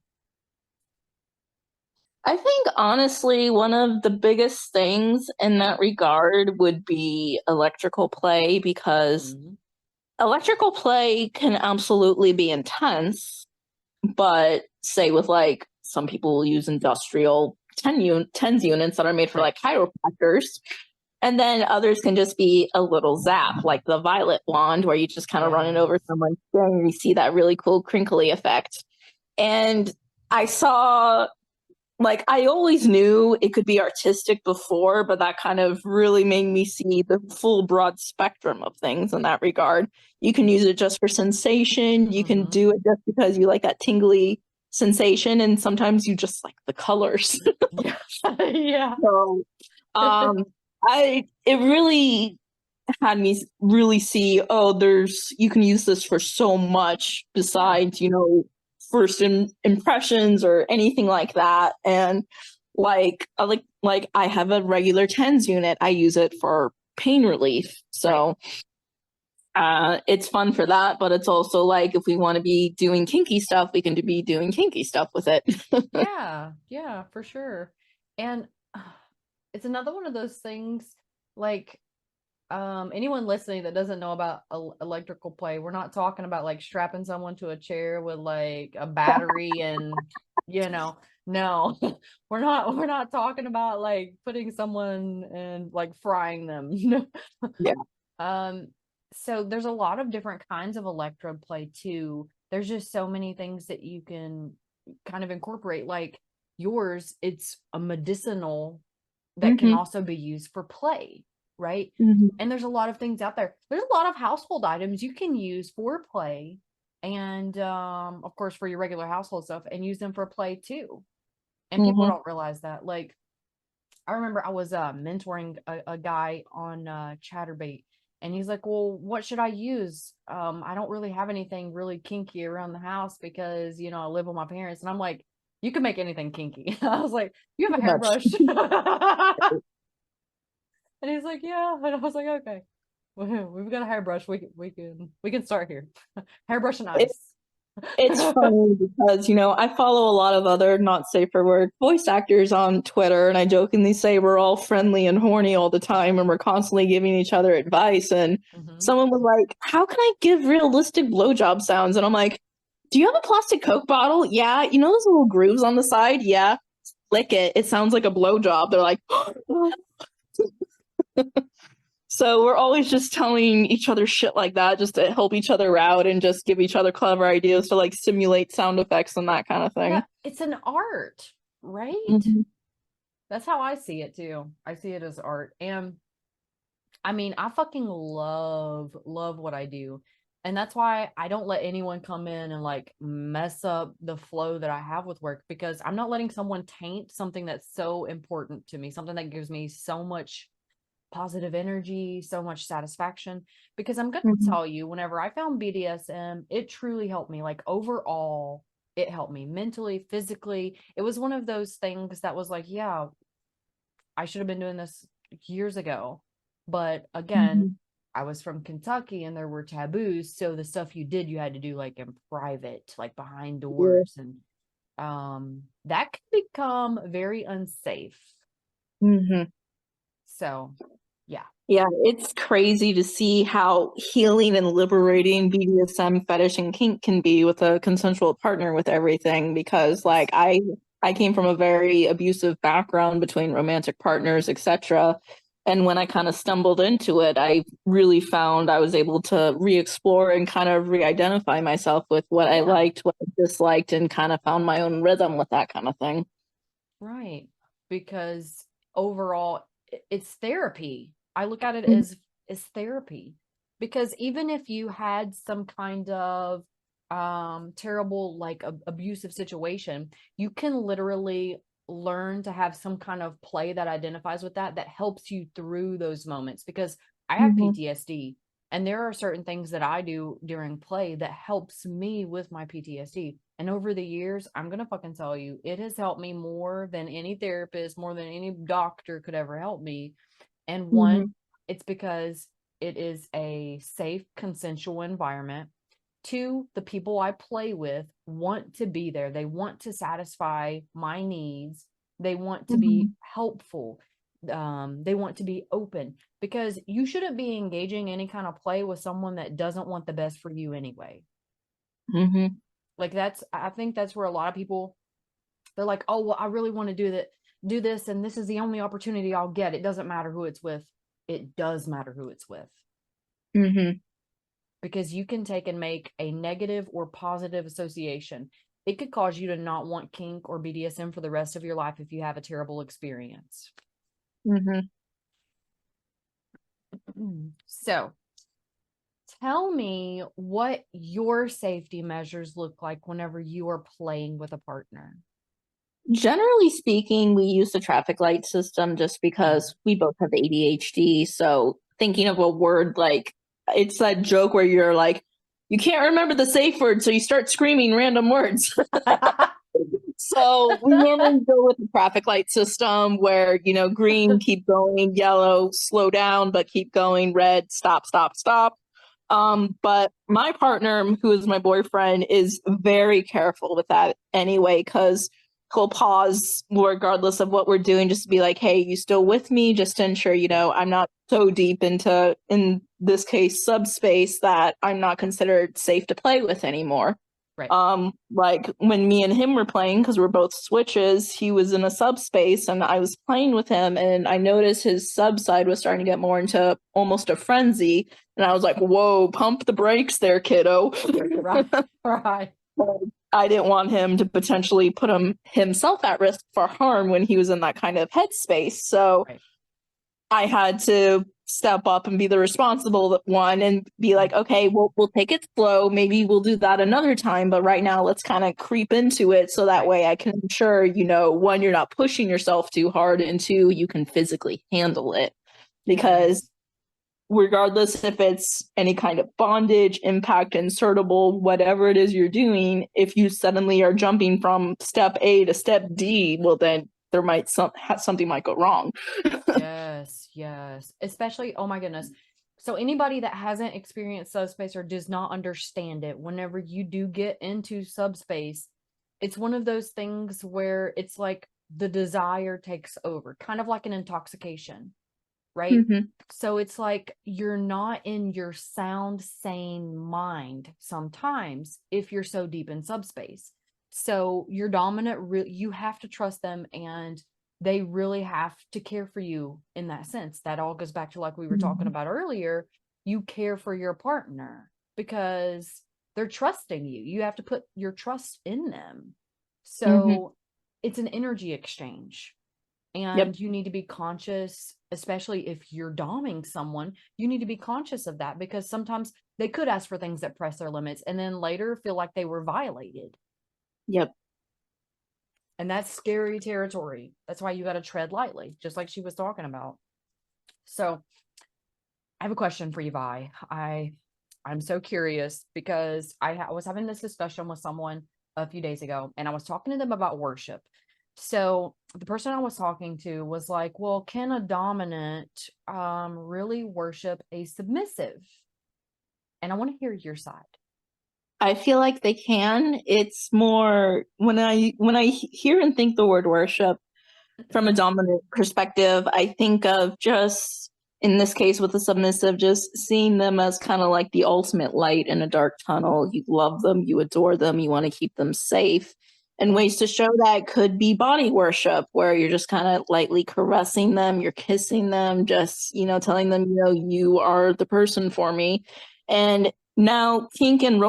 think honestly, one of the biggest things in that regard would be electrical play, because electrical play can absolutely be intense, but say with like some people will use industrial tens units that are made for like chiropractors. And then others can just be a little zap, like the violet wand, where you just kind of run it over someone's skin and you see that really cool crinkly effect. And I saw, like, I always knew it could be artistic before, but that kind of really made me see the full broad spectrum of things in that regard. You can use it just for sensation. You can do it just because you like that tingly sensation, and sometimes you just like the colors. Yeah. So, it really had me really see, oh, you can use this for so much besides, first impressions or anything like that. And like I have a regular tens unit. I use it for pain relief. So It's fun for that, but it's also like if we want to be doing kinky stuff, we can be doing kinky stuff with it. Yeah, for sure. And it's another one of those things like anyone listening that doesn't know about electrical play, we're not talking about like strapping someone to a chair with like a battery and no. we're not talking about like putting someone and like frying them. Yeah. So there's a lot of different kinds of electrode play too. There's just so many things that you can kind of incorporate. Like yours, it's a medicinal that can also be used for play, right? And there's a lot of things out there. There's a lot of household items you can use for play, and of course for your regular household stuff, and use them for play too. And people don't realize that. Like I remember I was mentoring a guy on Chatterbait, and he's like, well, what should I use? I don't really have anything really kinky around the house because, I live with my parents. And I'm like, you can make anything kinky. I was like, you have a hairbrush. And he's like, yeah. And I was like, okay, we've got a hairbrush. We can start here. Hairbrush and ice. It's funny because, I follow a lot of other not safe for work voice actors on Twitter, and I jokingly say we're all friendly and horny all the time, and we're constantly giving each other advice. And someone was like, how can I give realistic blowjob sounds? And I'm like, do you have a plastic Coke bottle? Yeah. You know those little grooves on the side? Yeah. Lick it. It sounds like a blowjob. They're like, so we're always just telling each other shit like that just to help each other out and just give each other clever ideas to like simulate sound effects and that kind of thing. Yeah, it's an art, right? That's how I see it too. I see it as art. And I mean, I fucking love what I do. And that's why I don't let anyone come in and like mess up the flow that I have with work, because I'm not letting someone taint something that's so important to me, something that gives me so much positive energy, so much satisfaction. Because I'm going to tell you, whenever I found BDSM, it truly helped me. Like overall, it helped me mentally, physically. It was one of those things that was like, yeah, I should have been doing this years ago. But again, I was from Kentucky and there were taboos. So the stuff you did, you had to do like in private, like behind doors. And that can become very unsafe. So, yeah. Yeah, it's crazy to see how healing and liberating BDSM fetish and kink can be with a consensual partner with everything, because like I came from a very abusive background between romantic partners, etc. And when I kind of stumbled into it, I really found I was able to re-explore and kind of re-identify myself with what I liked, what I disliked, and kind of found my own rhythm with that kind of thing. Right. Because overall, it's therapy. I look at it as therapy, because even if you had some kind of terrible like abusive situation, you can literally learn to have some kind of play that identifies with that helps you through those moments. Because I have PTSD, and there are certain things that I do during play that helps me with my PTSD. And over the years, I'm gonna fucking tell you, it has helped me more than any therapist, more than any doctor could ever help me. And one, it's because it is a safe, consensual environment. Two, the people I play with want to be there. They want to satisfy my needs. They want to be helpful. They want to be open, because you shouldn't be engaging any kind of play with someone that doesn't want the best for you anyway. Like I think that's where a lot of people, they're like, oh, well, I really want to do this, and this is the only opportunity I'll get. It doesn't matter who it's with. It does matter who it's with. Because you can take and make a negative or positive association. It could cause you to not want kink or BDSM for the rest of your life if you have a terrible experience. So tell me what your safety measures look like whenever you are playing with a partner. Generally speaking, we use the traffic light system just because we both have ADHD. So thinking of a word like, it's that joke where you're like, you can't remember the safe word, so you start screaming random words. So we normally go with the traffic light system where, green, keep going, yellow, slow down, but keep going, red, stop, stop, stop. But my partner, who is my boyfriend, is very careful with that anyway, because he'll pause regardless of what we're doing, just to be like, hey, you still with me? Just to ensure, I'm not so deep into, in this case, subspace that I'm not considered safe to play with anymore. Right. Like when me and him were playing, because we're both switches, he was in a subspace and I was playing with him, and I noticed his sub side was starting to get more into almost a frenzy. And I was like, whoa, pump the brakes there, kiddo. Right. I didn't want him to potentially put himself at risk for harm when he was in that kind of headspace. So Right. I had to step up and be the responsible one and be like, okay, we'll take it slow. Maybe we'll do that another time. But right now, let's kind of creep into it so that way I can ensure, one, you're not pushing yourself too hard, and two, you can physically handle it. Because regardless if it's any kind of bondage, impact, insertable, whatever it is you're doing, if you suddenly are jumping from step A to step D, well, then there might something might go wrong. Yes. Especially, oh my goodness. So anybody that hasn't experienced subspace or does not understand it, whenever you do get into subspace, it's one of those things where it's like the desire takes over, kind of like an intoxication, right? Mhm. So it's like you're not in your sound, sane mind sometimes if you're so deep in subspace. So your dominant, you have to trust them, and they really have to care for you in that sense. That all goes back to, like we were talking about earlier, you care for your partner because they're trusting you. You have to put your trust in them. So it's an energy exchange. And you need to be conscious, especially if you're doming someone, you need to be conscious of that, because sometimes they could ask for things that press their limits and then later feel like they were violated. Yep. And that's scary territory. That's why you got to tread lightly, just like she was talking about. So I have a question for you, Vi. I'm so curious because I was having this discussion with someone a few days ago, and I was talking to them about worship. So the person I was talking to was like, well, can a dominant really worship a submissive? And I want to hear your side. I feel like they can. It's more when I hear and think the word worship from a dominant perspective, I think of, just in this case with the submissive, just seeing them as kind of like the ultimate light in a dark tunnel. You love them, you adore them, you want to keep them safe. And ways to show that could be body worship, where you're just kind of lightly caressing them, you're kissing them, just, telling them, you are the person for me. And now kink and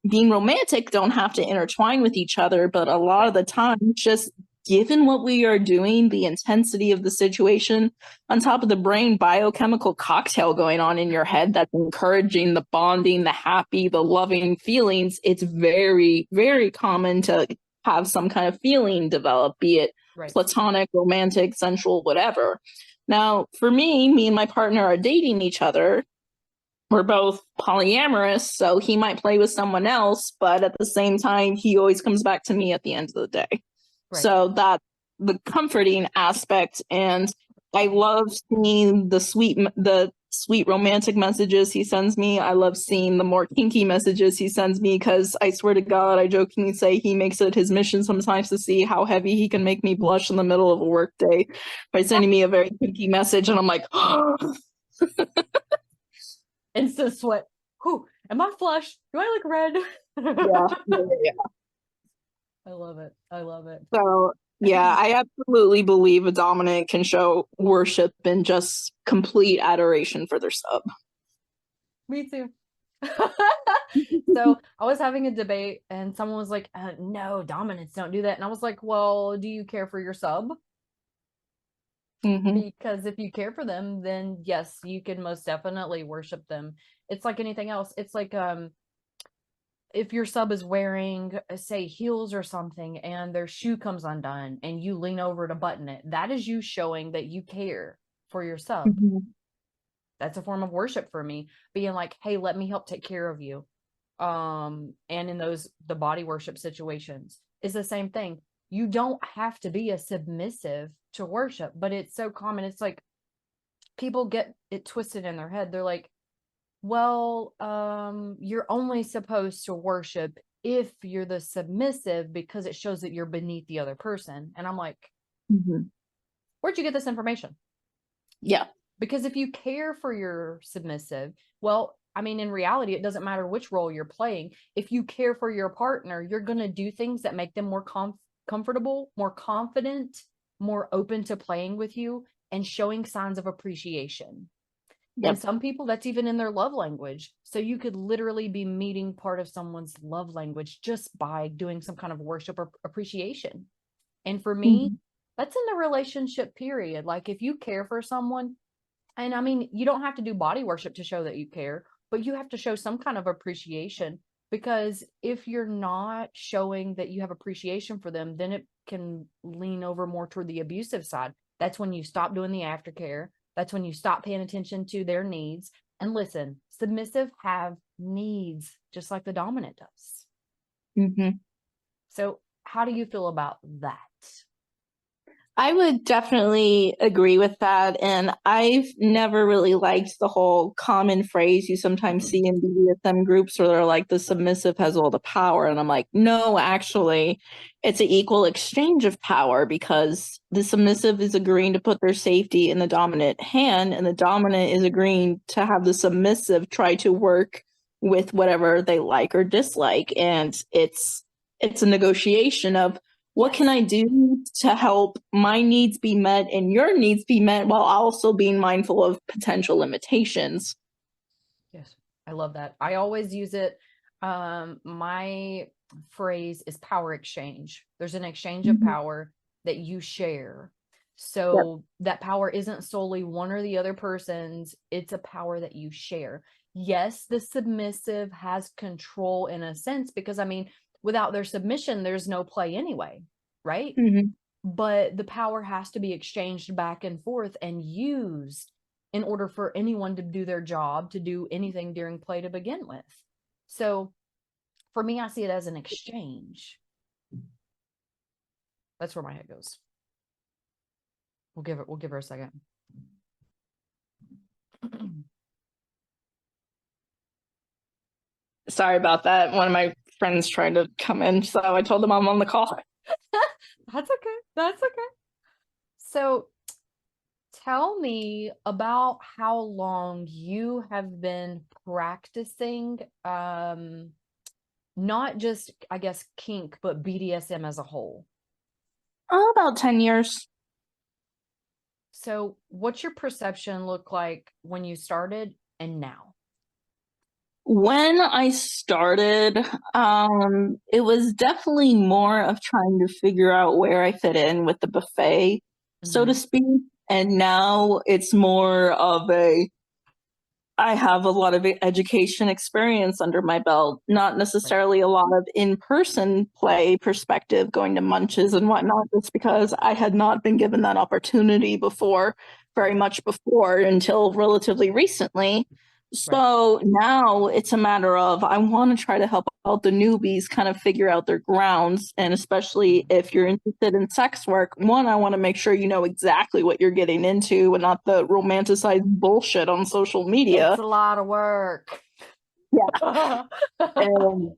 being romantic don't have to intertwine with each other, but a lot of the time, just given what we are doing, the intensity of the situation, on top of the brain biochemical cocktail going on in your head that's encouraging the bonding, the happy, the loving feelings, it's very, very common to have some kind of feeling develop, be it platonic, romantic, sensual, whatever. Now, for me and my partner are dating each other. We're both polyamorous, so he might play with someone else, but at the same time, he always comes back to me at the end of the day. So that's the comforting aspect. And I love seeing the sweet romantic messages he sends me. I love seeing the more kinky messages he sends me, because I swear to God, I jokingly say he makes it his mission sometimes to see how heavy he can make me blush in the middle of a work day by sending me a very kinky message. And I'm like, oh. Instant sweat. Whew, am I flushed? Do I look red? Yeah. I love it. So yeah, I absolutely believe a dominant can show worship and just complete adoration for their sub. Me too. So I was having a debate and someone was like, no, dominants don't do that. And I was like, well, do you care for your sub? Because if you care for them, then yes, you can most definitely worship them. It's like anything else. It's like if your sub is wearing, say, heels or something, and their shoe comes undone and you lean over to button it, that is you showing that you care for your sub. That's a form of worship for me, being like, hey, let me help take care of you. And in the body worship situations, it's the same thing. You don't have to be a submissive to worship, but it's so common. It's like people get it twisted in their head. They're like, well, you're only supposed to worship if you're the submissive because it shows that you're beneath the other person. And I'm like, where'd you get this information? Yeah. Because if you care for your submissive, well, I mean, in reality, it doesn't matter which role you're playing. If you care for your partner, you're going to do things that make them more comfortable, more confident, more open to playing with you and showing signs of appreciation. Yep. And some people, that's even in their love language. So you could literally be meeting part of someone's love language just by doing some kind of worship or appreciation. And for me, that's in the relationship period. Like if you care for someone, and I mean, you don't have to do body worship to show that you care, but you have to show some kind of appreciation, because if you're not showing that you have appreciation for them, then it can lean over more toward the abusive side. That's when you stop doing the aftercare. That's when you stop paying attention to their needs. And listen, submissive have needs just like the dominant does. So how do you feel about that? I would definitely agree with that. And I've never really liked the whole common phrase you sometimes see in BDSM groups where they're like, the submissive has all the power. And I'm like, no, actually, it's an equal exchange of power, because the submissive is agreeing to put their safety in the dominant hand, and the dominant is agreeing to have the submissive try to work with whatever they like or dislike. And it's a negotiation of, what can I do to help my needs be met and your needs be met while also being mindful of potential limitations? Yes, I love that. I always use it. My phrase is power exchange. There's an exchange of power that you share. So that power isn't solely one or the other person's, it's a power that you share. Yes, the submissive has control in a sense, because I mean, without their submission, there's no play anyway, right? But the power has to be exchanged back and forth and used in order for anyone to do their job, to do anything during play to begin with. So for me, I see it as an exchange. That's where my head goes. We'll give her a second. Sorry about that. One of my friends tried to come in, so I told them I'm on the call. That's okay. That's okay. So tell me about how long you have been practicing, not just, I guess, kink, but BDSM as a whole. Oh, about 10 years. So what's your perception look like when you started and now? When I started, it was definitely more of trying to figure out where I fit in with the buffet, so to speak. And now it's more of I have a lot of education experience under my belt, not necessarily a lot of in-person play perspective, going to munches and whatnot, just because I had not been given that opportunity before, very much before, until relatively recently. So now it's a matter of, I want to try to help out the newbies kind of figure out their grounds. And especially if you're interested in sex work, one, I want to make sure you know exactly what you're getting into and not the romanticized bullshit on social media. It's a lot of work. Yeah. And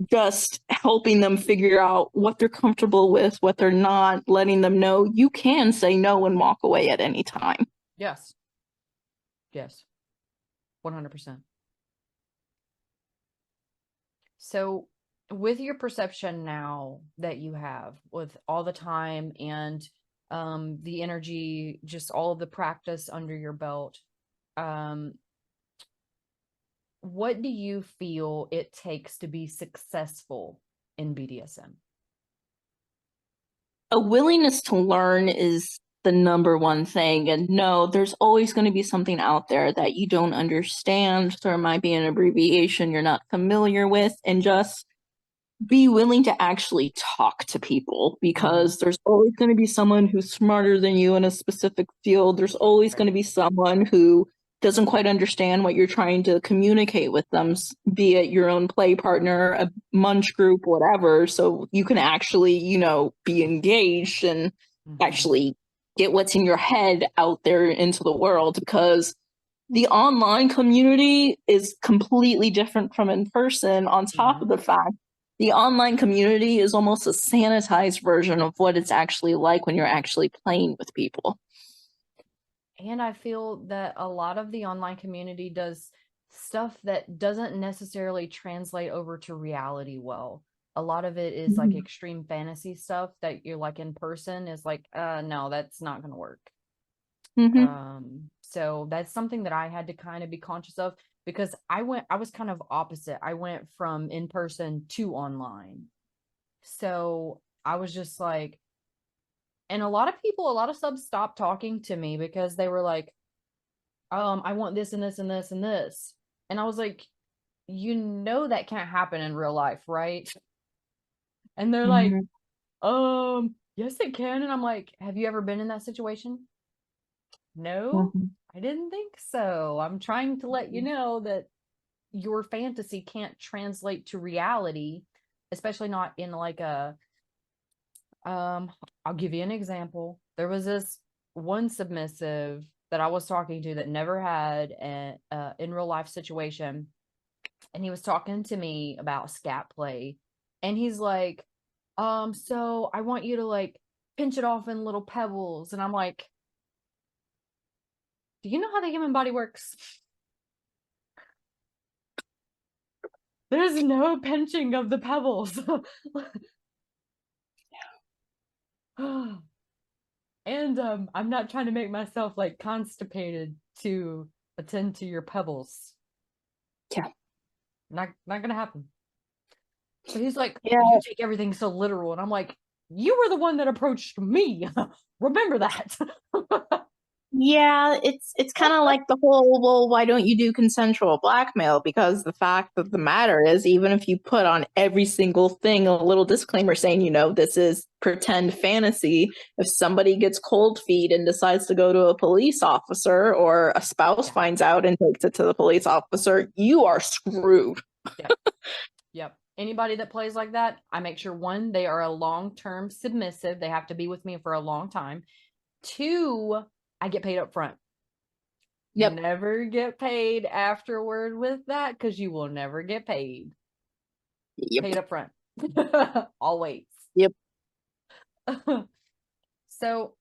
just helping them figure out what they're comfortable with, what they're not, letting them know you can say no and walk away at any time. Yes. Yes. 100%. So with your perception now that you have, with all the time and the energy, just all of the practice under your belt, what do you feel it takes to be successful in BDSM? A willingness to learn is the number one thing. And no, there's always going to be something out there that you don't understand. There might be an abbreviation you're not familiar with, and just be willing to actually talk to people, because there's always going to be someone who's smarter than you in a specific field. There's always going to be someone who doesn't quite understand what you're trying to communicate with them, be it your own play partner, a munch group, whatever. So you can actually, be engaged and actually get what's in your head out there into the world. Because the online community is completely different from in person. On top of Mhm. the fact, the online community is almost a sanitized version of what it's actually like when you're actually playing with people. And I feel that a lot of the online community does stuff that doesn't necessarily translate over to reality well. A lot of it is like Mhm. extreme fantasy stuff that you're like in person is like, no, that's not going to work. Mhm. So that's something that I had to kind of be conscious of because I was kind of opposite. I went from in person to online. So I was just like, and a lot of people, a lot of subs stopped talking to me because they were like, I want this and this and this and this. And I was like, you know that can't happen in real life, right? And they're like, Mhm. yes, it can. And I'm like, have you ever been in that situation? No, Mhm. I didn't think so. I'm trying to let you know that your fantasy can't translate to reality, especially not in like a I'll give you an example. There was this one submissive that I was talking to that never had an in real life situation, and he was talking to me about scat play, and he's like, so I want you to like pinch it off in little pebbles, and I'm like, do you know how the human body works? There's no pinching of the pebbles. And I'm not trying to make myself like constipated to attend to your pebbles. Yeah. Not gonna happen. But he's like, Yeah. you take everything so literal, and I'm like, you were the one that approached me. Remember that. Yeah, it's kind of like the whole, well, why don't you do consensual blackmail? Because the fact of the matter is, even if you put on every single thing a little disclaimer saying, this is pretend fantasy, if somebody gets cold feet and decides to go to a police officer or a spouse Yeah. finds out and takes it to the police officer, you are screwed. Yep. Yep. Anybody that plays like that, I make sure one, they are a long-term submissive. They have to be with me for a long time. Two, I get paid up front. Yep. Never get paid afterward with that because you will never get paid. Yep. Paid up front. Always. Yep. So,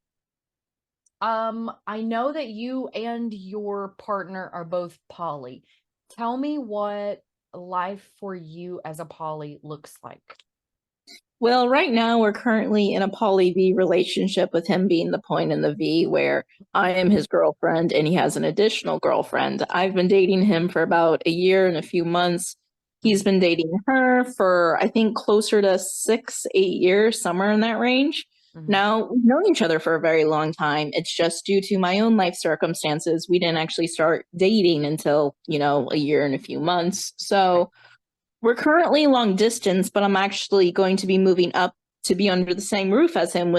I know that you and your partner are both poly. Tell me what life for you as a poly looks like. Well, right now we're currently in a poly V relationship with him being the point in the V where I am his girlfriend and he has an additional girlfriend. I've been dating him for about a year and a few months. He's been dating her for, I think, closer to 6, 8 years, somewhere in that range. Mhm. Now, we've known each other for a very long time. It's just due to my own life circumstances, we didn't actually start dating until, a year and a few months. So, we're currently long distance, but I'm actually going to be moving up to be under the same roof as him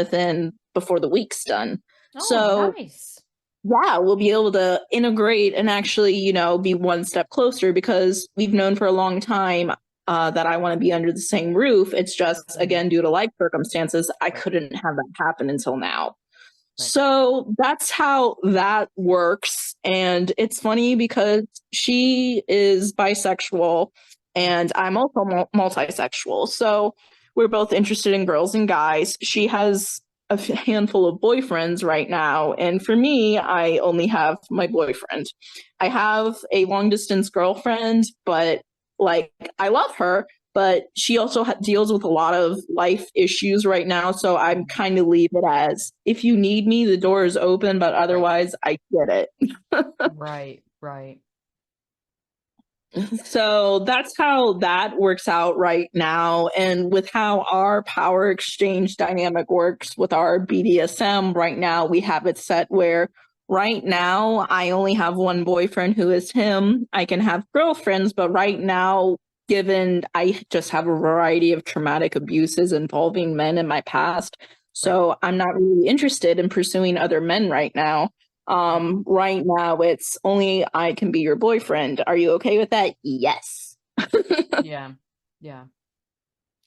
before the week's done. Oh, So, nice. yeah, we'll be able to integrate and actually, be one step closer because we've known for a long time that I want to be under the same roof. It's just, again, due to life circumstances, I couldn't have that happen until now. Right. So that's how that works. And it's funny because she is bisexual and I'm also multisexual. So we're both interested in girls and guys. She has a handful of boyfriends right now. And for me, I only have my boyfriend. I have a long distance girlfriend, but I love her, but she also deals with a lot of life issues right now. So I'm kind of leave it as if you need me, the door is open, but otherwise, I get it. Right, right. So that's how that works out right now. And with how our power exchange dynamic works with our BDSM right now, we have it set where right now I only have one boyfriend who is him. I can have girlfriends, but right now, given I just have a variety of traumatic abuses involving men in my past, so I'm not really interested in pursuing other men right now. Right now it's only I can be your boyfriend. Are you okay with that? Yes. Yeah. Yeah.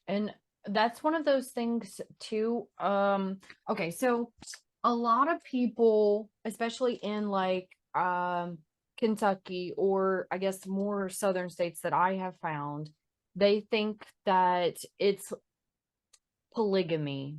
And that's one of those things too. Okay, so a lot of people, especially in like Kentucky, or I guess more southern states that I have found, they think that it's polygamy.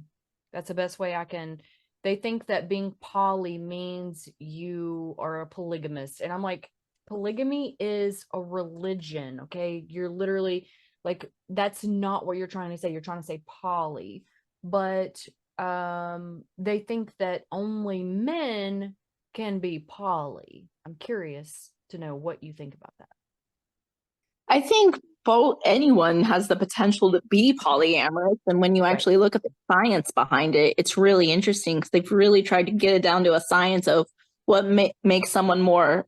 That's the best way I can. They think that being poly means you are a polygamist. And I'm like, polygamy is a religion, okay? You're literally like, that's not what you're trying to say. You're trying to say poly. But they think that only men can be poly. I'm curious to know what you think about that. I think anyone has the potential to be polyamorous. And when you actually look at the science behind it, it's really interesting because they've really tried to get it down to a science of what makes someone more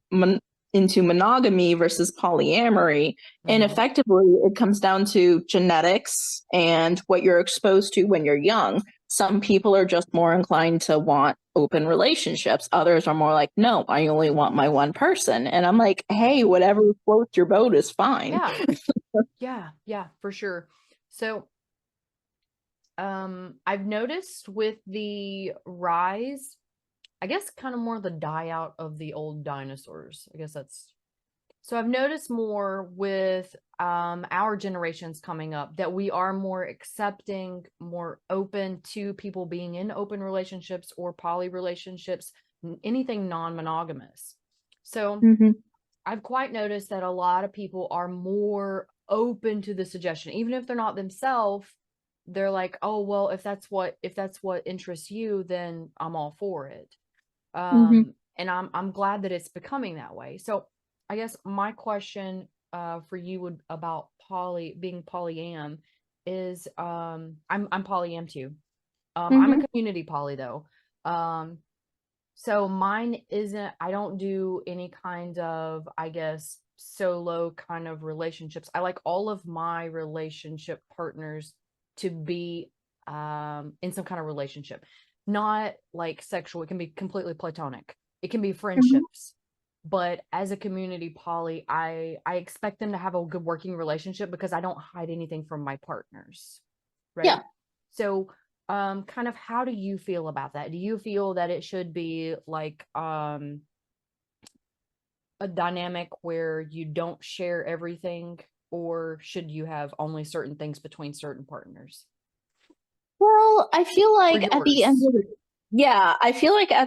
into monogamy versus polyamory. And effectively, it comes down to genetics and what you're exposed to when you're young. Some people are just more inclined to want open relationships. Others are more like, no, I only want my one person. And I'm like, hey, whatever floats your boat is fine. Yeah, for sure. So I've noticed with the rise, I guess kind of more the die out of the old dinosaurs. I guess that's so I've noticed more with our generations coming up that we are more accepting, more open to people being in open relationships or poly relationships, anything non-monogamous. So I've quite noticed that a lot of people are more open to the suggestion, even if they're not themselves. They're like, oh, well, if that's what interests you, then I'm all for it. And I'm glad that it's becoming that way. So I guess my question for you would about being polyam is I'm polyam too. I'm a community poly though. So mine isn't, I don't do any kind of, I guess, solo kind of relationships. I like all of my relationship partners to be in some kind of relationship, not like sexual. It can be completely platonic. It can be friendships. But as a community poly, I expect them to have a good working relationship because I don't hide anything from my partners. Right. Yeah. So kind of how do you feel about that? Do you feel that it should be like a dynamic where you don't share everything, or should you have only certain things between certain partners? Well, I feel like at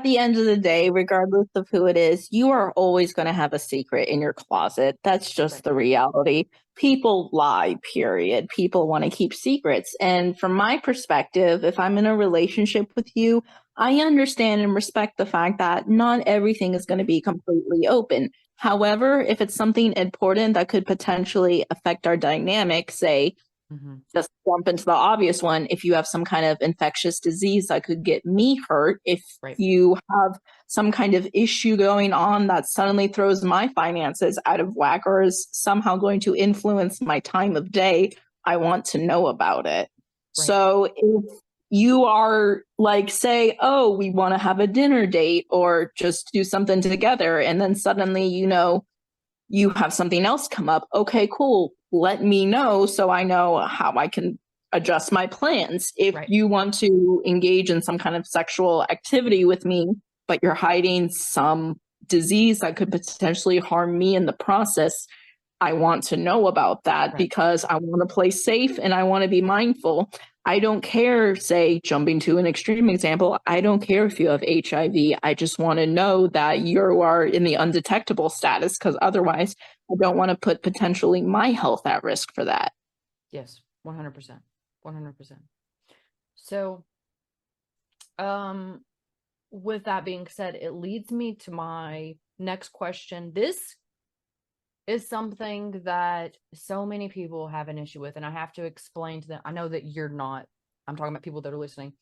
the end of the day, regardless of who it is, you are always going to have a secret in your closet. That's just the reality. People lie, period. People want to keep secrets. And from my perspective, if I'm in a relationship with you, I understand and respect the fact that not everything is going to be completely open. However, if it's something important that could potentially affect our dynamic, say, just jump into the obvious one. If you have some kind of infectious disease that could get me hurt, if you have some kind of issue going on that suddenly throws my finances out of whack or is somehow going to influence my time of day, I want to know about it. So if you are like, say, oh, we want to have a dinner date or just do something together, and then suddenly, you have something else come up. Okay, cool. Let me know so I know how I can adjust my plans. If you want to engage in some kind of sexual activity with me, but you're hiding some disease that could potentially harm me in the process, I want to know about that because I want to play safe and I want to be mindful. I don't care, say, jumping to an extreme example, I don't care if you have HIV. I just want to know that you are in the undetectable status because otherwise I don't want to put potentially my health at risk for that. Yes, 100%. 100%. So, with that being said, it leads me to my next question. This is something that so many people have an issue with, and I have to explain to them. I know that you're not. I'm talking about people that are listening.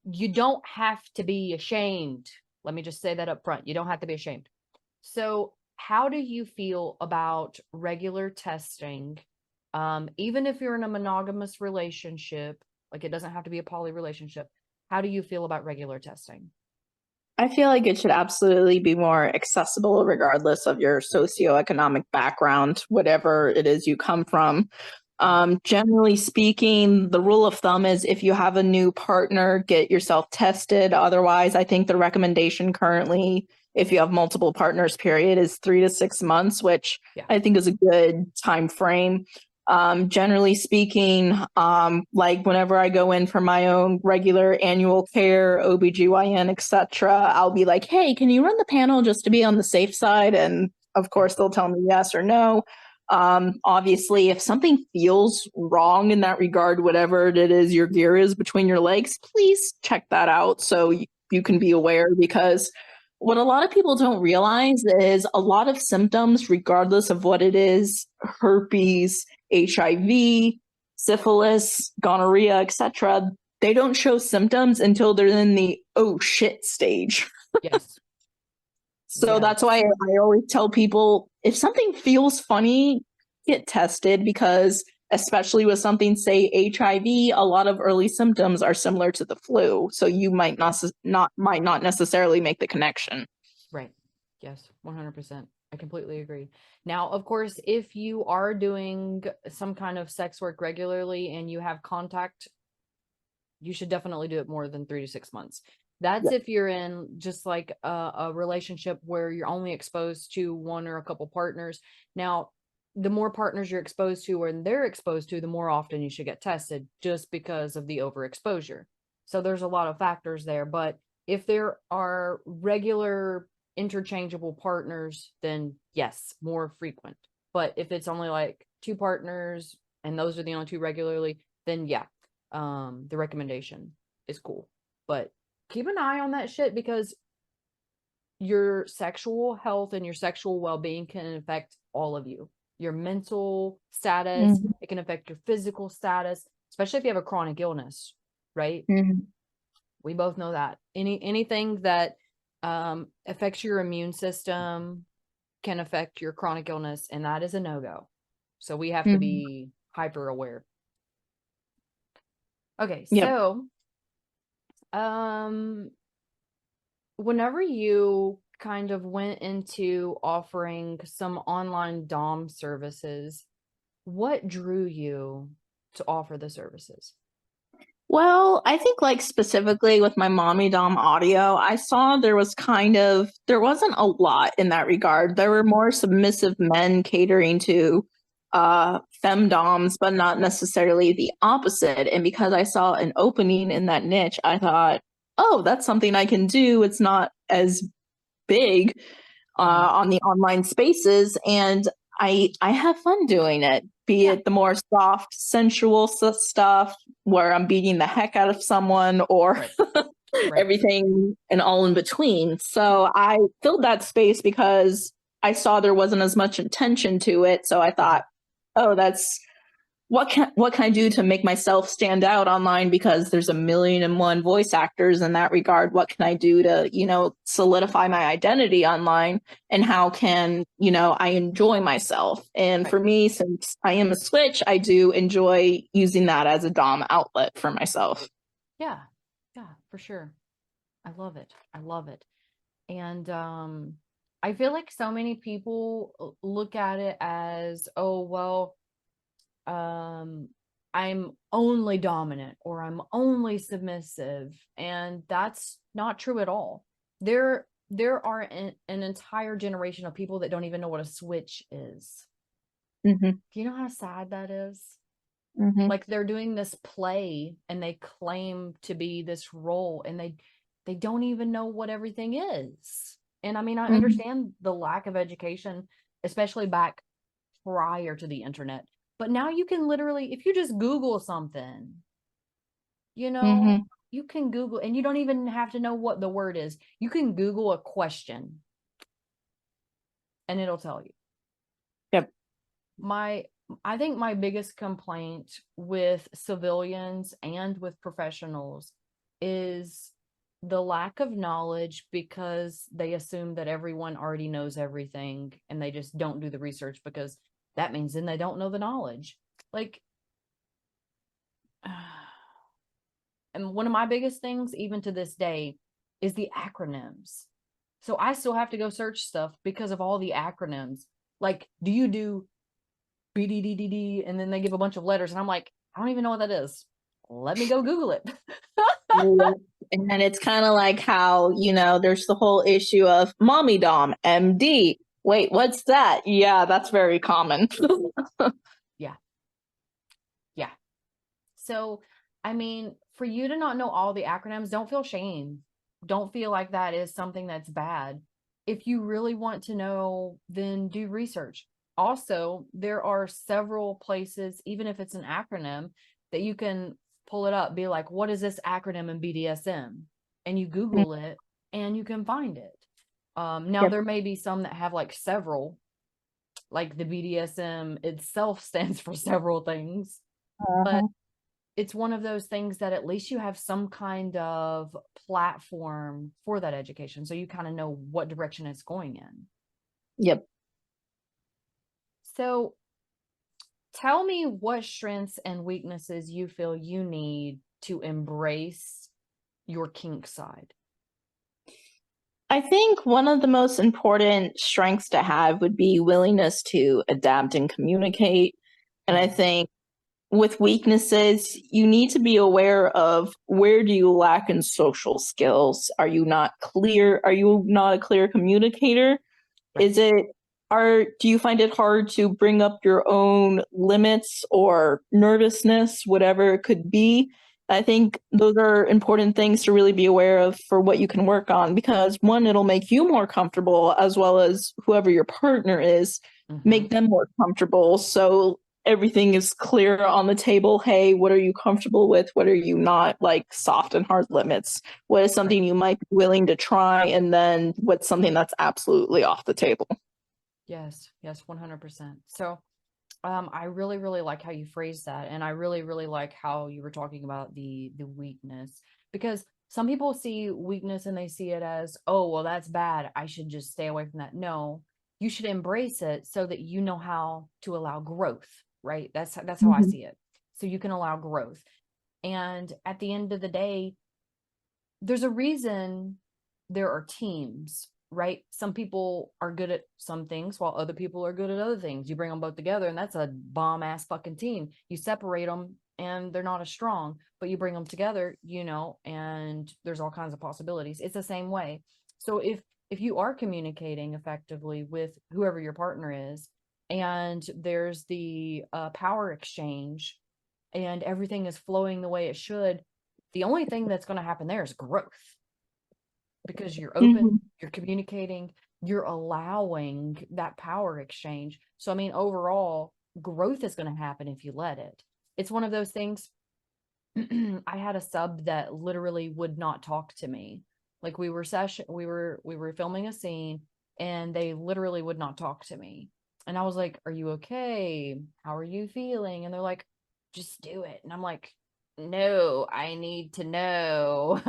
You don't have to be ashamed. Let me just say that up front. You don't have to be ashamed. So how do you feel about regular testing? Even if you're in a monogamous relationship, like it doesn't have to be a poly relationship. How do you feel about regular testing? I feel like it should absolutely be more accessible regardless of your socioeconomic background, whatever it is you come from. Generally speaking, the rule of thumb is if you have a new partner, get yourself tested. Otherwise, I think the recommendation currently if you have multiple partners, period, is 3 to 6 months, which I think is a good time frame. Generally speaking, like whenever I go in for my own regular annual care, OBGYN, etc., I'll be like, hey, can you run the panel just to be on the safe side? And of course, they'll tell me yes or no. Obviously, if something feels wrong in that regard, whatever it is your gear is between your legs, please check that out so you can be aware, because what a lot of people don't realize is a lot of symptoms, regardless of what it is, herpes, HIV, syphilis, gonorrhea, etc., they don't show symptoms until they're in the oh shit stage. Yes. So that's why I always tell people, if something feels funny, get tested, because especially with something, say HIV, a lot of early symptoms are similar to the flu. So you might not necessarily make the connection. Right. Yes, 100%. I completely agree. Now, of course, if you are doing some kind of sex work regularly and you have contact, you should definitely do it more than 3 to 6 months. That's if you're in just like a relationship where you're only exposed to one or a couple partners. Now, the more partners you're exposed to and they're exposed to, the more often you should get tested, just because of the overexposure. So there's a lot of factors there. But if there are regular interchangeable partners, then yes, more frequent. But if it's only like 2 partners and those are the only 2 regularly, then the recommendation is cool. But keep an eye on that shit, because your sexual health and your sexual well-being can affect all of you. Your mental status, it can affect your physical status, especially if you have a chronic illness, right? We both know that. Anything that affects your immune system can affect your chronic illness, and that is a no-go. So we have to be hyper aware. Okay, so whenever you kind of went into offering some online dom services, what drew you to offer the services? Well, I think like specifically with my Mommy Dom audio, I saw there wasn't a lot in that regard. There were more submissive men catering to femdoms, but not necessarily the opposite. And because I saw an opening in that niche, I thought, oh, that's something I can do. It's not as big on the online spaces, and I have fun doing it, be it the more soft, sensual stuff where I'm beating the heck out of someone, or everything and all in between. So I filled that space because I saw there wasn't as much intention to it. So I thought, oh, that's what can I do to make myself stand out online, because there's 1,000,001 voice actors in that regard. What can I do to, solidify my identity online, and how can, I enjoy myself? And for me, since I am a switch, I do enjoy using that as a dom outlet for myself. Yeah, for sure. I love it. And I feel like so many people look at it as, oh, well, I'm only dominant or I'm only submissive, and that's not true at all. There are an entire generation of people that don't even know what a switch is. Do you know how sad that is? Like, they're doing this play and they claim to be this role, and they don't even know what everything is. And I mean, I understand the lack of education, especially back prior to the internet. But now you can literally, if you just Google something, you can Google, and you don't even have to know what the word is. You can Google a question and it'll tell you. Yep. I think my biggest complaint with civilians and with professionals is the lack of knowledge, because they assume that everyone already knows everything, and they just don't do the research, because that means then they don't know the knowledge. Like, and one of my biggest things, even to this day, is the acronyms. So I still have to go search stuff because of all the acronyms. Like, do you do BDDDD? And then they give a bunch of letters, and I'm like, I don't even know what that is. Let me go Google it. Yep. And then it's kind of like how, there's the whole issue of mommy dom, MD. Wait, what's that? Yeah, that's very common. Yeah. Yeah. So, I mean, for you to not know all the acronyms, don't feel shame. Don't feel like that is something that's bad. If you really want to know, then do research. Also, there are several places, even if it's an acronym, that you can pull it up, be like, what is this acronym in BDSM? And you Google it and you can find it. Now, Yep. there may be some that have like several, like the BDSM itself stands for several things, but it's one of those things that at least you have some kind of platform for that education. So you kind of know what direction it's going in. Yep. So tell me what strengths and weaknesses you feel you need to embrace your kink side. I think one of the most important strengths to have would be willingness to adapt and communicate. And I think with weaknesses, you need to be aware of where do you lack in social skills? Are you not clear? Are you not a clear communicator? Right. Do you find it hard to bring up your own limits or nervousness, whatever it could be? I think those are important things to really be aware of for what you can work on, because one, it'll make you more comfortable, as well as whoever your partner is, make them more comfortable. So everything is clear on the table. Hey, what are you comfortable with? What are you not? Like soft and hard limits. What is something you might be willing to try? And then what's something that's absolutely off the table? Yes, 100%. So I really, really like how you phrased that. And I really, really like how you were talking about the weakness, because some people see weakness and they see it as, oh, well, that's bad, I should just stay away from that. No, you should embrace it so that you know how to allow growth, right? That's how I see it. So you can allow growth. And at the end of the day, there's a reason there are teams, right? Some people are good at some things while other people are good at other things. You bring them both together and that's a bomb ass fucking team. You separate them and they're not as strong, but you bring them together, and there's all kinds of possibilities. It's the same way. So if you are communicating effectively with whoever your partner is, and there's the power exchange and everything is flowing the way it should, the only thing that's going to happen there is growth, because you're open, you're communicating, you're allowing that power exchange. So, I mean, overall, growth is going to happen if you let it. It's one of those things. I had a sub that literally would not talk to me. Like we were filming a scene and they literally would not talk to me. And I was like, "Are you okay? How are you feeling?" And they're like, "Just do it." And I'm like, "No, I need to know."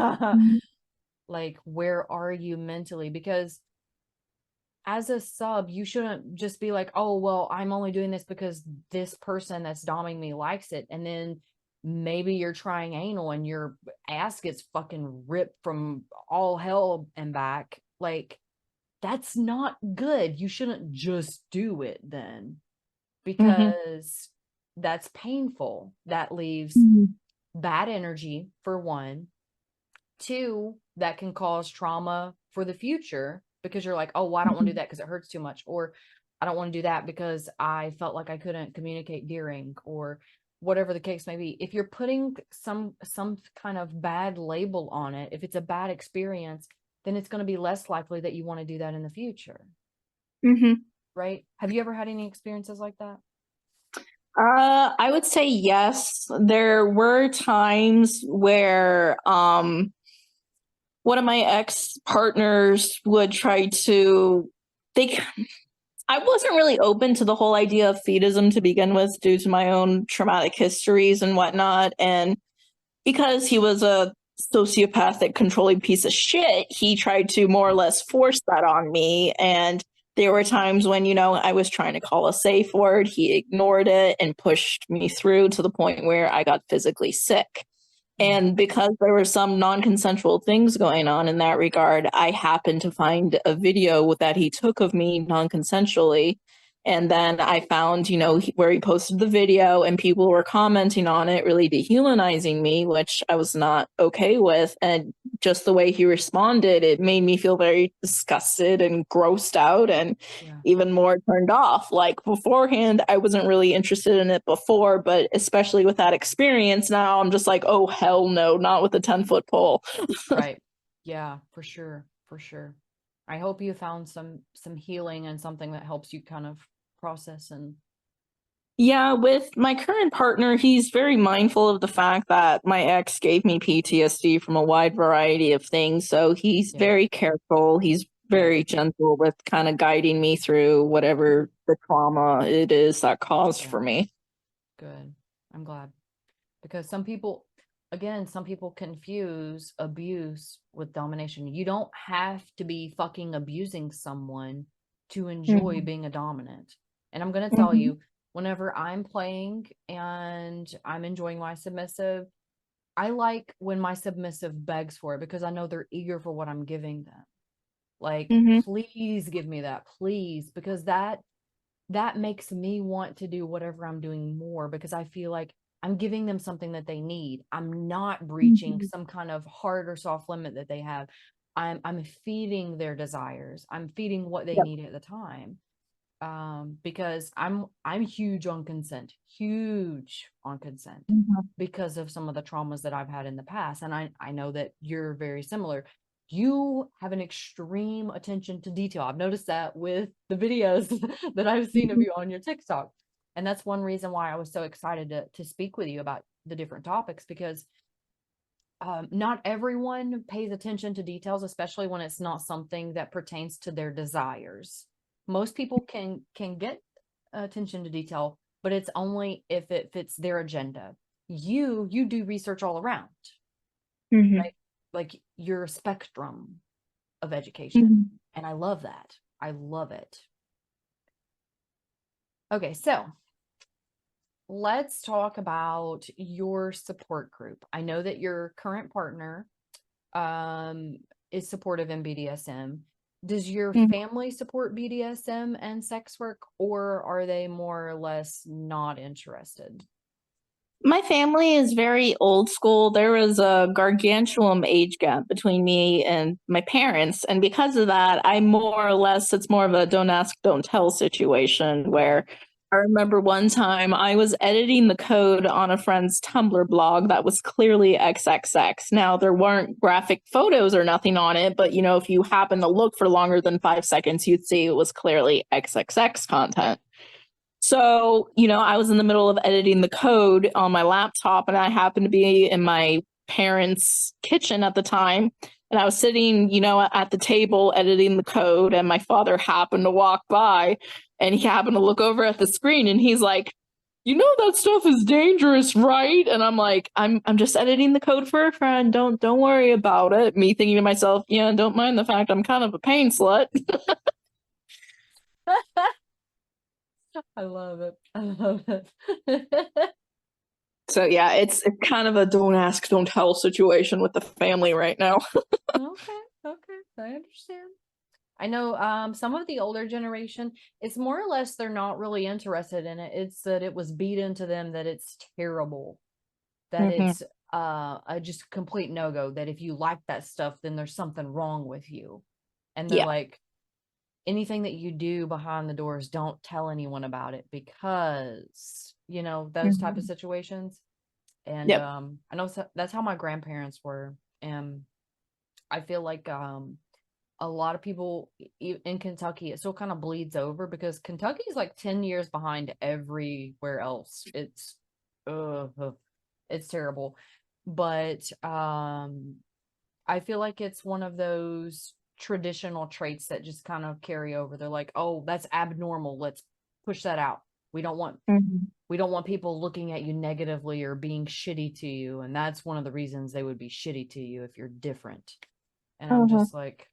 Like, where are you mentally? Because as a sub, you shouldn't just be like, oh, well, I'm only doing this because this person that's doming me likes it. And then maybe you're trying anal and your ass gets fucking ripped from all hell and back. Like, that's not good. You shouldn't just do it then, because that's painful. That leaves bad energy, for one. Two, that can cause trauma for the future, because you're like, oh, well, I don't want to do that because it hurts too much, or I don't want to do that because I felt like I couldn't communicate during, or whatever the case may be. If you're putting some kind of bad label on it, if it's a bad experience, then it's going to be less likely that you want to do that in the future. Right? Have you ever had any experiences like that? I would say yes. There were times where one of my ex-partners would try to I wasn't really open to the whole idea of fetism to begin with, due to my own traumatic histories and whatnot. And because he was a sociopathic, controlling piece of shit, he tried to more or less force that on me. And there were times when, I was trying to call a safe word, he ignored it and pushed me through to the point where I got physically sick. And because there were some non-consensual things going on in that regard, I happened to find a video that he took of me non-consensually. And then I found, where he posted the video and people were commenting on it, really dehumanizing me, which I was not okay with. And just the way he responded, it made me feel very disgusted and grossed out and even more turned off. Like beforehand, I wasn't really interested in it before, but especially with that experience, now I'm just like, oh, hell no, not with a 10-foot pole. Right. Yeah, for sure. For sure. I hope you found some healing and something that helps you kind of process and Yeah, with my current partner, he's very mindful of the fact that my ex gave me PTSD from a wide variety of things. So he's very careful. He's very gentle with kind of guiding me through whatever the trauma it is that caused for me. Good. I'm glad. Because some people confuse abuse with domination. You don't have to be fucking abusing someone to enjoy being a dominant. And I'm going to tell you, whenever I'm playing and I'm enjoying my submissive, I like when my submissive begs for it because I know they're eager for what I'm giving them. Like, please give me that, please, because that makes me want to do whatever I'm doing more because I feel like I'm giving them something that they need. I'm not breaching some kind of hard or soft limit that they have. I'm feeding their desires. I'm feeding what they need at the time. Because I'm huge on consent, because of some of the traumas that I've had in the past. And I know that you're very similar. You have an extreme attention to detail. I've noticed that with the videos that I've seen of you on your TikTok. And that's one reason why I was so excited to speak with you about the different topics, because not everyone pays attention to details, especially when it's not something that pertains to their desires. Most people can get attention to detail, but it's only if it fits their agenda. You do research all around, right? Like you're a spectrum of education, and I love that. I love it. Okay, so let's talk about your support group. I know that your current partner is supportive in BDSM. Does your family support BDSM and sex work, or are they more or less not interested? My family is very old school. There was a gargantuan age gap between me and my parents. And because of that, it's more of a don't ask, don't tell situation where I remember one time I was editing the code on a friend's Tumblr blog that was clearly XXX. Now, there weren't graphic photos or nothing on it, but if you happen to look for longer than 5 seconds, you'd see it was clearly XXX content. So, I was in the middle of editing the code on my laptop, and I happened to be in my parents' kitchen at the time. And I was sitting, at the table editing the code, and my father happened to walk by, and he happened to look over at the screen, and he's like, that stuff is dangerous, right? And I'm like, I'm just editing the code for a friend. Don't worry about it. Me thinking to myself, yeah, don't mind the fact I'm kind of a pain slut. I love it. I love it. So yeah, it's kind of a don't ask, don't tell situation with the family right now. Okay, I understand. I know some of the older generation, it's more or less they're not really interested in it. It's that it was beat into them that it's terrible, that it's a just complete no-go, that if you like that stuff, then there's something wrong with you. And they're like, anything that you do behind the doors, don't tell anyone about it, because those type of situations. And I know that's how my grandparents were. And I feel like a lot of people in Kentucky, it still kind of bleeds over, because Kentucky is like 10 years behind everywhere else. It's terrible. But I feel like it's one of those traditional traits that just kind of carry over. They're like, oh, that's abnormal, let's push that out. We don't want people looking at you negatively or being shitty to you. And that's one of the reasons they would be shitty to you, if you're different. And I'm just like,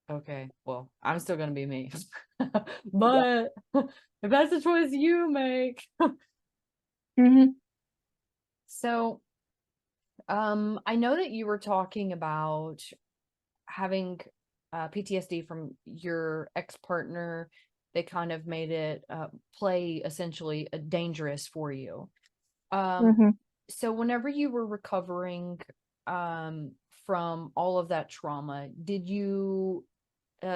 okay, well, I'm still gonna be me. But if that's the choice you make. So I know that you were talking about having PTSD from your ex-partner, they kind of made it play essentially dangerous for you. Hmm. So whenever you were recovering from all of that trauma, did you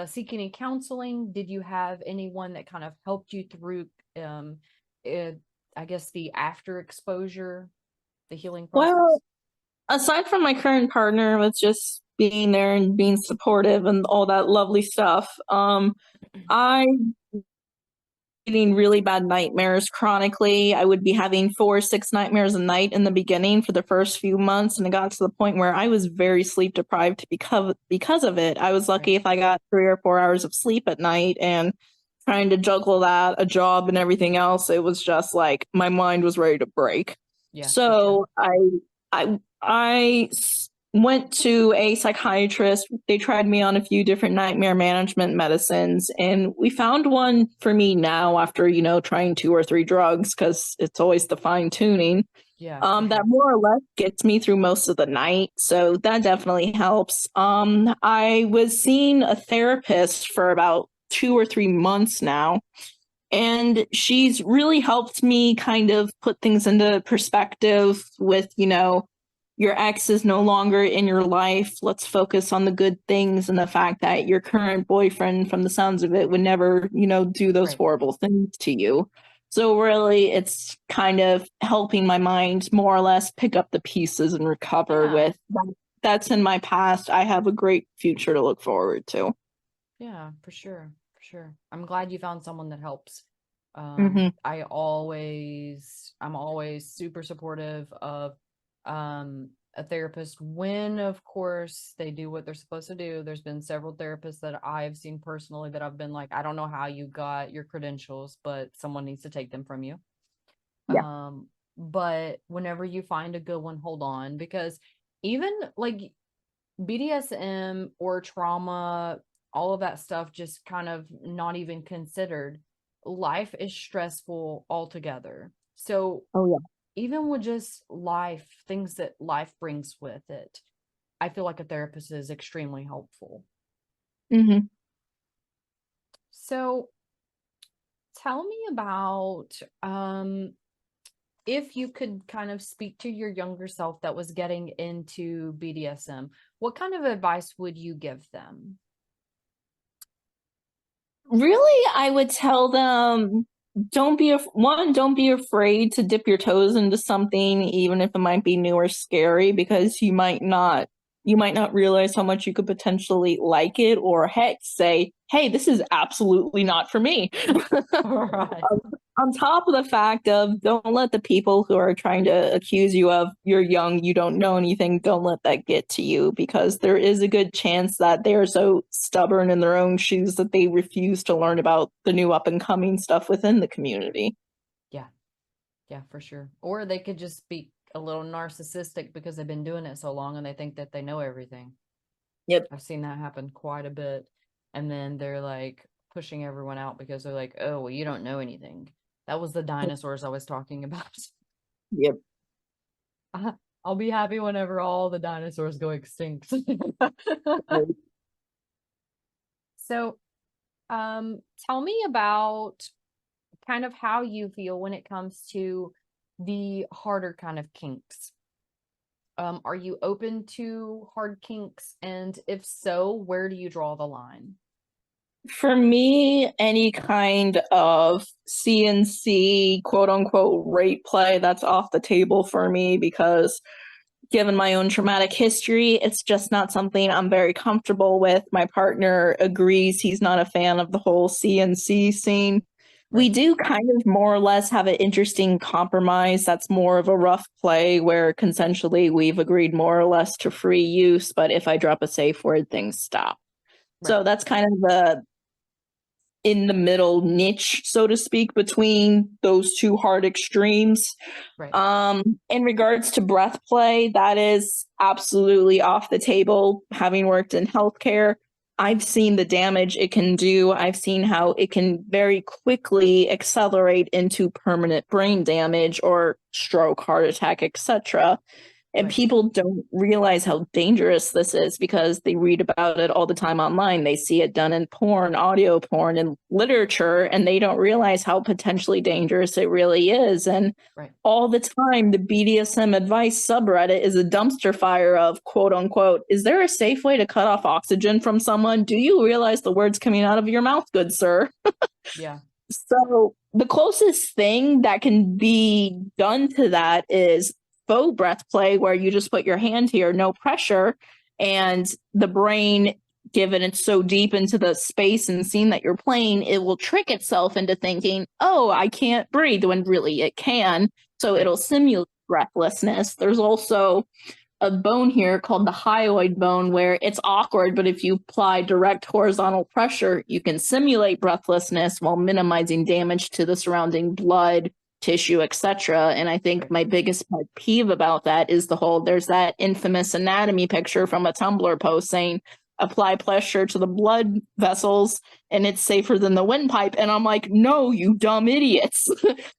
seek any counseling? Did you have anyone that kind of helped you through, uh, I guess, the after exposure, the healing process? Well, aside from my current partner with just being there and being supportive and all that lovely stuff, I getting really bad nightmares chronically. I would be having 4 or 6 nightmares a night in the beginning for the first few months, and it got to the point where I was very sleep deprived because of it. I was lucky Right. if I got 3 or 4 hours of sleep at night, and trying to juggle that, a job, and everything else, it was just like my mind was ready to break. Yeah, for sure. So I went to a psychiatrist. They tried me on a few different nightmare management medicines, and we found one for me now after, trying 2 or 3 drugs, because it's always the fine tuning. Yeah, for That sure. more or less gets me through most of the night. So that definitely helps. I was seeing a therapist for about 2 or 3 months now, and she's really helped me kind of put things into perspective with, your ex is no longer in your life. Let's focus on the good things and the fact that your current boyfriend, from the sounds of it, would never, do those Right. horrible things to you. So really, it's kind of helping my mind more or less pick up the pieces and recover Yeah. with that's in my past. I have a great future to look forward to. Yeah, for sure. For sure. I'm glad you found someone that helps. Hmm. I'm always super supportive of a therapist when, of course, they do what they're supposed to do. There's been several therapists that I've seen personally that I've been like, I don't know how you got your credentials, but someone needs to take them from you. Yeah. But whenever you find a good one, hold on, because even like BDSM or trauma, all of that stuff, just kind of not even considered, life is stressful altogether. So Oh, yeah. even with just life, things that life brings with it, I feel like a therapist is extremely helpful. Hmm. So tell me about if you could kind of speak to your younger self that was getting into BDSM, what kind of advice would you give them? Really, I would tell them, don't be afraid to dip your toes into something, even if it might be new or scary, because you might not realize how much you could potentially like it, or heck, say, hey, this is absolutely not for me. All right. On top of the fact of, don't let the people who are trying to accuse you of, you're young, you don't know anything, don't let that get to you, because there is a good chance that they are so stubborn in their own shoes that they refuse to learn about the new up and coming stuff within the community. Yeah. Yeah, for sure. Or they could just be a little narcissistic because they've been doing it so long and they think that they know everything. Yep. I've seen that happen quite a bit. And then they're like pushing everyone out because they're like, oh, well, you don't know anything. That was the dinosaurs I was talking about. Yep. I'll be happy whenever all the dinosaurs go extinct. So, tell me about kind of how you feel when it comes to the harder kind of kinks. Are you open to hard kinks? And if so, where do you draw the line? For me, any kind of CNC quote unquote rape play, that's off the table for me, because given my own traumatic history, it's just not something I'm very comfortable with. My partner agrees, he's not a fan of the whole CNC scene. We Right. do kind of more or less have an interesting compromise that's more of a rough play, where consensually we've agreed more or less to free use, but if I drop a safe word, things stop. Right. So that's kind of the in the middle niche, so to speak, between those two hard extremes. Right. In regards to breath play, that is absolutely off the table. Having worked in healthcare, I've seen the damage it can do. I've seen how it can very quickly accelerate into permanent brain damage or stroke, heart attack, etc. And Right. people don't realize how dangerous this is because they read about it all the time online. They see it done in porn, audio porn, and literature, and they don't realize how potentially dangerous it really is. And Right. all the time, the BDSM advice subreddit is a dumpster fire of quote unquote, is there a safe way to cut off oxygen from someone? Do you realize the words coming out of your mouth, good sir? Yeah. So the closest thing that can be done to that is faux breath play, where you just put your hand here, no pressure, and the brain, given it's so deep into the space and scene that you're playing, it will trick itself into thinking, oh, I can't breathe, when really it can. So Right. it'll simulate breathlessness. There's also a bone here called the hyoid bone where it's awkward, but if you apply direct horizontal pressure, you can simulate breathlessness while minimizing damage to the surrounding blood, tissue, etc. And I think Right. my biggest pet peeve about that is the whole, there's that infamous anatomy picture from a Tumblr post saying, apply pressure to the blood vessels and it's safer than the windpipe. And I'm like, no, you dumb idiots.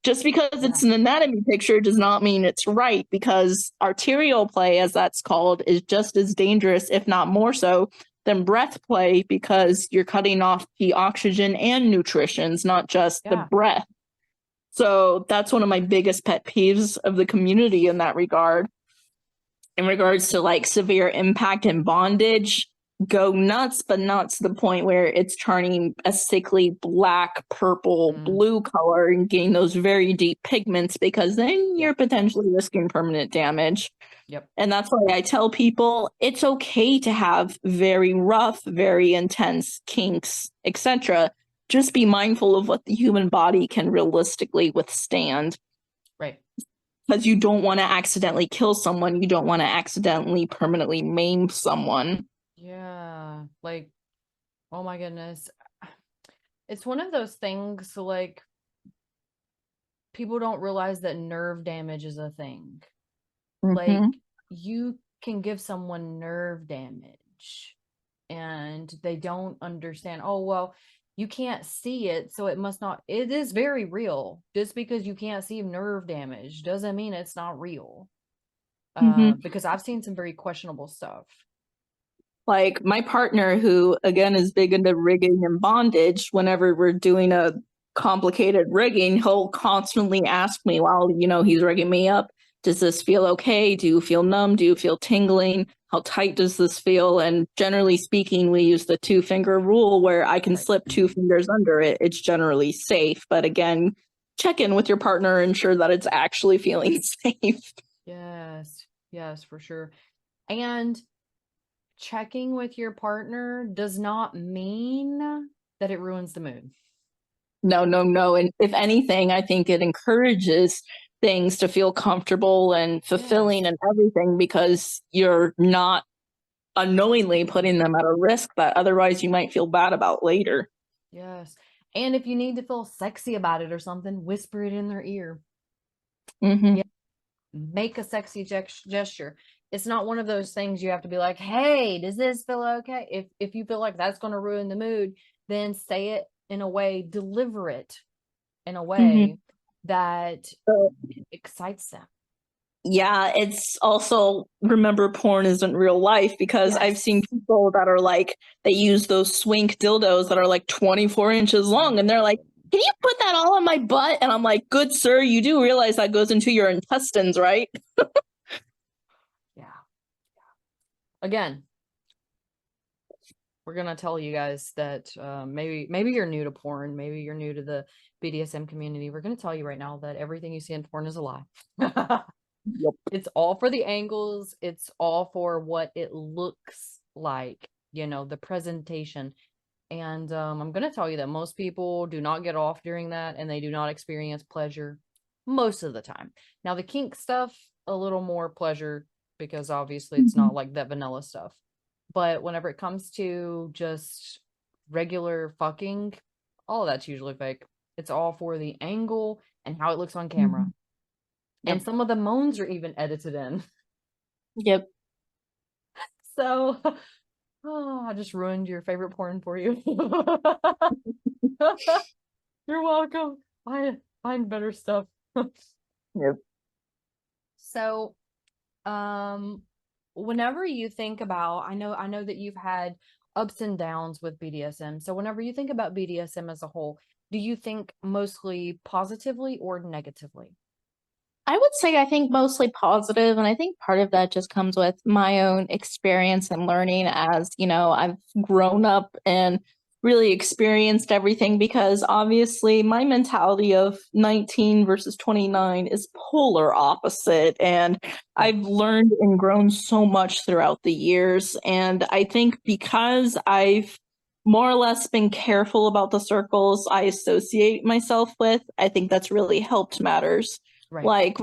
Just because it's an anatomy picture does not mean it's right, because arterial play, as that's called, is just as dangerous, if not more so, than breath play, because you're cutting off the oxygen and nutritions, not just the breath. So that's one of my biggest pet peeves of the community in that regard. In regards to like severe impact and bondage, go nuts, but not to the point where it's turning a sickly black, purple, blue color and getting those very deep pigments, because then you're potentially risking permanent damage. Yep. And that's why I tell people it's okay to have very rough, very intense kinks, etc. Just be mindful of what the human body can realistically withstand. Right. Because you don't want to accidentally kill someone. You don't want to accidentally permanently maim someone. Yeah. Like, oh my goodness. It's one of those things, like, people don't realize that nerve damage is a thing. Like, you can give someone nerve damage and they don't understand, oh, well, you can't see it, so it must not, it is very real. Just because you can't see nerve damage doesn't mean it's not real. Because I've seen some very questionable stuff. Like my partner, who again is big into rigging and bondage, whenever we're doing a complicated rigging, he'll constantly ask me while, he's rigging me up, does this feel okay? Do you feel numb? Do you feel tingling? How tight does this feel? And generally speaking, we use the 2-finger rule where I can slip 2 fingers under it. It's generally safe. But again, check in with your partner, ensure that it's actually feeling safe. Yes, for sure. And checking with your partner does not mean that it ruins the mood. No. And if anything, I think it encourages things to feel comfortable and fulfilling and everything, because you're not unknowingly putting them at a risk that otherwise you might feel bad about later. Yes. And if you need to feel sexy about it or something, whisper it in their ear. Yeah. Make a sexy gesture. It's not one of those things you have to be like, hey, does this feel okay? If you feel like that's going to ruin the mood, then say it in a way, deliver it in a way that excites them. Yeah, it's also, remember, porn isn't real life, because I've seen people that are like, they use those swink dildos that are like 24 inches long, and they're like, can you put that all on my butt? And I'm like, good sir, you do realize that goes into your intestines, right? Yeah. Again, we're gonna tell you guys that maybe you're new to porn, maybe you're new to the BDSM community. We're gonna tell you right now that everything you see in porn is a lie. Yep. It's all for the angles. It's all for what it looks like, the presentation. And I'm going to tell you that most people do not get off during that, and they do not experience pleasure most of the time. Now, the kink stuff, a little more pleasure, because obviously it's not like that vanilla stuff. But whenever it comes to just regular fucking, all of that's usually fake. It's all for the angle and how it looks on camera. And some of the moans are even edited in. Yep. So, I just ruined your favorite porn for you. You're welcome. Find better stuff. Yep. So, Um, whenever you think about, I know that you've had ups and downs with BDSM. So whenever you think about BDSM as a whole, do you think mostly positively or negatively? I would say I think mostly positive, and I think part of that just comes with my own experience and learning as, I've grown up and really experienced everything because obviously my mentality of 19 versus 29 is polar opposite, and Yeah. I've learned and grown so much throughout the years. And I think because I've more or less been careful about the circles I associate myself with, I think that's really helped matters. Right. Like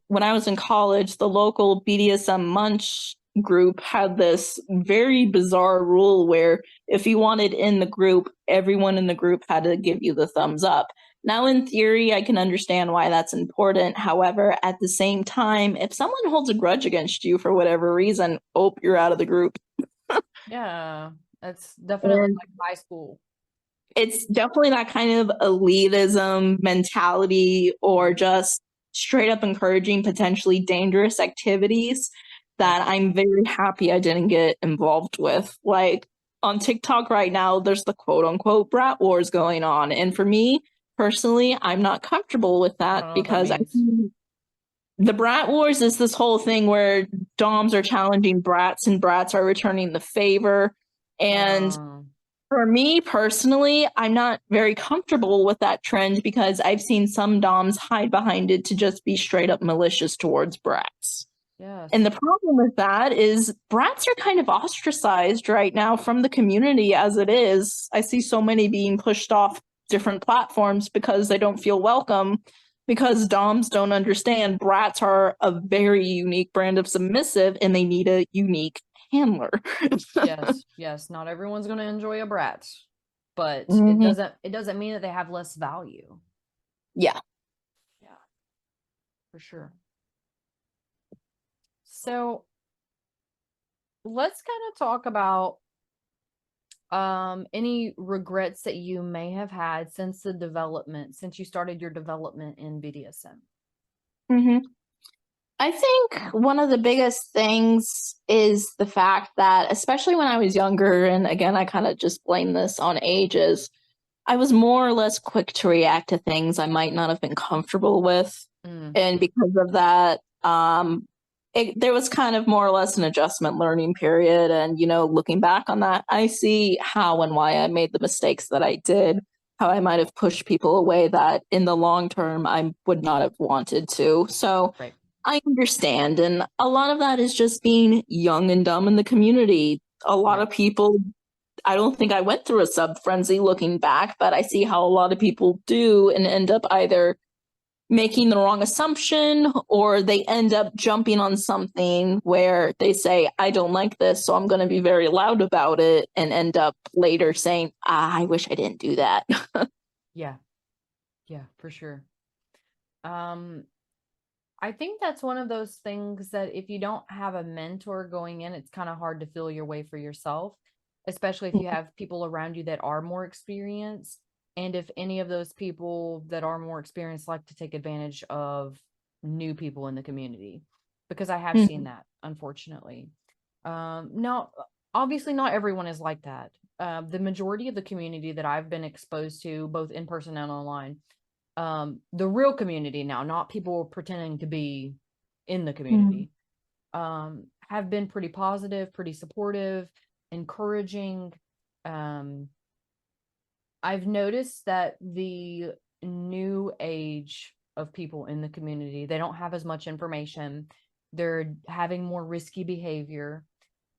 when I was in college, the local BDSM Munch group had this very bizarre rule where if you wanted in the group, everyone in the group had to give you the thumbs up. Now, in theory, I can understand why that's important. However, at the same time, if someone holds a grudge against you for whatever reason, oh, you're out of the group. Yeah. That's definitely And like high school. it's definitely that kind of elitism mentality or Yeah. just straight up encouraging potentially dangerous activities Right. that I'm very happy I didn't get involved with. Like on TikTok right now, there's the quote unquote brat wars going on. And for me personally, I'm not comfortable with I that don't know what that because means. the brat wars is this whole thing where doms are challenging brats and brats are returning the favor. And Um, for me personally, I'm not very comfortable with that trend because I've seen some DOMs hide behind it to just be straight up malicious towards brats. And yes. the problem with that is brats are kind of ostracized right now from the community as it is. I see so many being pushed off different platforms because they don't feel welcome, because DOMs don't understand brats are a very unique brand of submissive and they need a unique handler. Yes. Yes. Not everyone's going to enjoy a brat, but Mhm. it doesn't mean that they have less value. Yeah. Yeah, for sure. So let's kind of talk about any regrets that you may have had since you started your development in BDSM. hmm I think one of the biggest things is the fact that, especially when I was younger, and again, I kind of just blame this on ages, I was more or less quick to react to things I might not have been comfortable with. Mm, And because of that, there was kind of more or less an adjustment learning period. And, looking back on that, I see how and why I made the mistakes that I did, how I might have pushed people away that in the long term I would not have wanted to. So, right. I understand. And a lot of that is just being young and dumb in the community. A lot Right. of people, I don't think I went through a sub frenzy looking back, but I see how a lot of people do and end up either making the wrong assumption or they end up jumping on something where they say, I don't like this, so I'm going to be very loud about it, and end up later saying, I wish I didn't do that. Yeah. Yeah, for sure. Um, I think that's one of those things that if you don't have a mentor going in, it's kind of hard to feel your way for yourself, especially if you have people around you that are more experienced. And if any of those people that are more experienced like to take advantage of new people in the community, because I have seen that, unfortunately. Now, obviously, not everyone is like that. The majority of the community that I've been exposed to, both in person and online, the real community now, not people pretending to be in the community, have been pretty positive, pretty supportive, encouraging. um I've noticed that the new age of people in the community, they don't have as much information, they're having more risky behavior,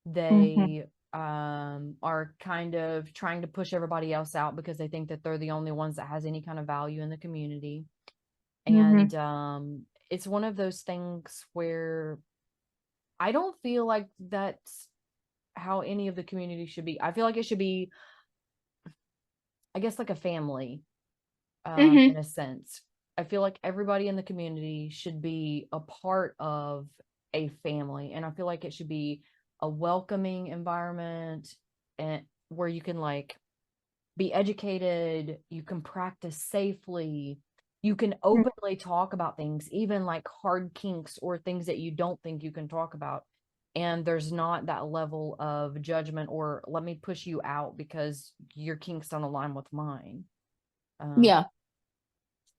Mhm. they are kind of trying to push everybody else out because they think that they're the only ones that has any kind of value in the community. And Mhm. it's one of those things where I don't feel like that's how any of the community should be. I feel like it should be, I guess, like a family, in Mhm. a sense. I feel like everybody in the community should be a part of a family, and I feel like it should be a welcoming environment, and where you can like be educated, you can practice safely, You can openly talk about things, even like hard kinks or things that you don't think you can talk about. And there's not that level of judgment or let me push you out because your kinks don't align with mine. Yeah.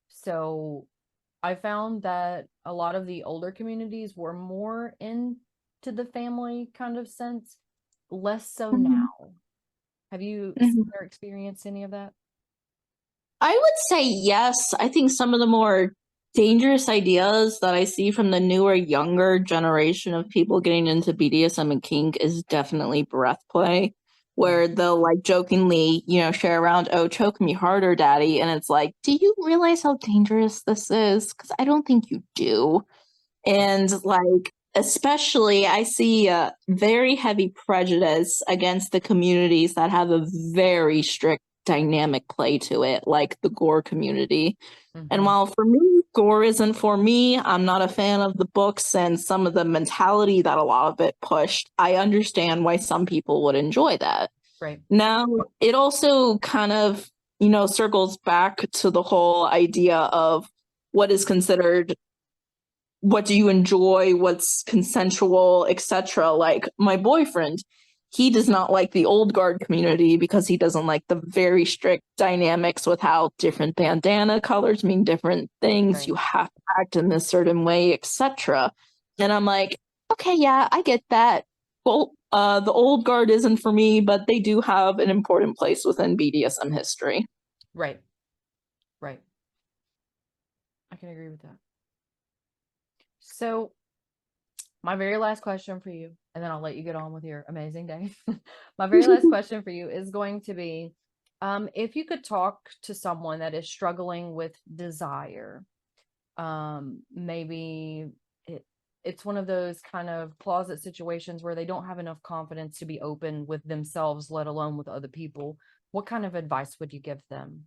So I found that a lot of the older communities were more into the family kind of sense, less so now. Have you seen or experienced any of that? I would say yes. I think some of the more dangerous ideas that I see from the newer, younger generation of people getting into BDSM and kink is definitely breath play, where they'll like jokingly, share around, oh, choke me harder, daddy. And it's like, do you realize how dangerous this is? Because I don't think you do. And like, especially, I see a very heavy prejudice against the communities that have a very strict dynamic play to it, like the gore community. And while for me, gore isn't for me, I'm not a fan of the books and some of the mentality that a lot of it pushed. I understand why some people would enjoy that. Right. Now, it also kind of, circles back to the whole idea of what is considered, what do you enjoy, what's consensual, etc. Like my boyfriend, he does not like the old guard community because he doesn't like the very strict dynamics with how different bandana colors mean different things. Right. You have to act in this certain way, etc. And I'm like, okay, yeah, I get that. Well, the old guard isn't for me, but they do have an important place within BDSM history. Right. Right. I can agree with that. So, my very last question for you, and then I'll let you get on with your amazing day. My very last question for you is going to be, if you could talk to someone that is struggling with desire, maybe it's one of those kind of closet situations where they don't have enough confidence to be open with themselves, let alone with other people. What kind of advice would you give them?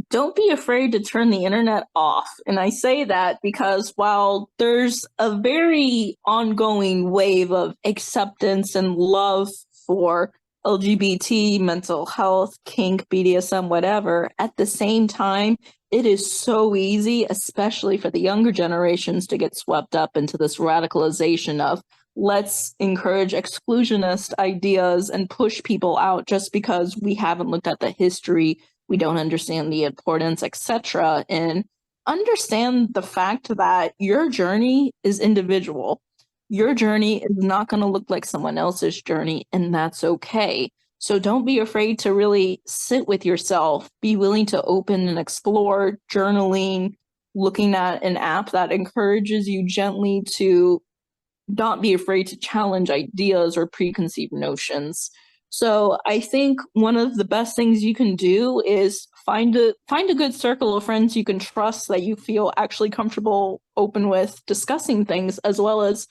Don't be afraid to turn the internet off. And I say that because while there's a very ongoing wave of acceptance and love for LGBT, mental health, kink, BDSM, whatever, at the same time, it is so easy, especially for the younger generations, to get swept up into this radicalization of let's encourage exclusionist ideas and push people out just because we haven't looked at the history, we don't understand the importance, etc. And understand the fact that your journey is individual. Your journey is not going to look like someone else's journey, and that's okay. So don't be afraid to really sit with yourself, be willing to open and explore journaling, looking at an app that encourages you gently to not be afraid to challenge ideas or preconceived notions. So I think one of the best things you can do is find a good circle of friends you can trust that you feel actually comfortable, open with discussing things, as well as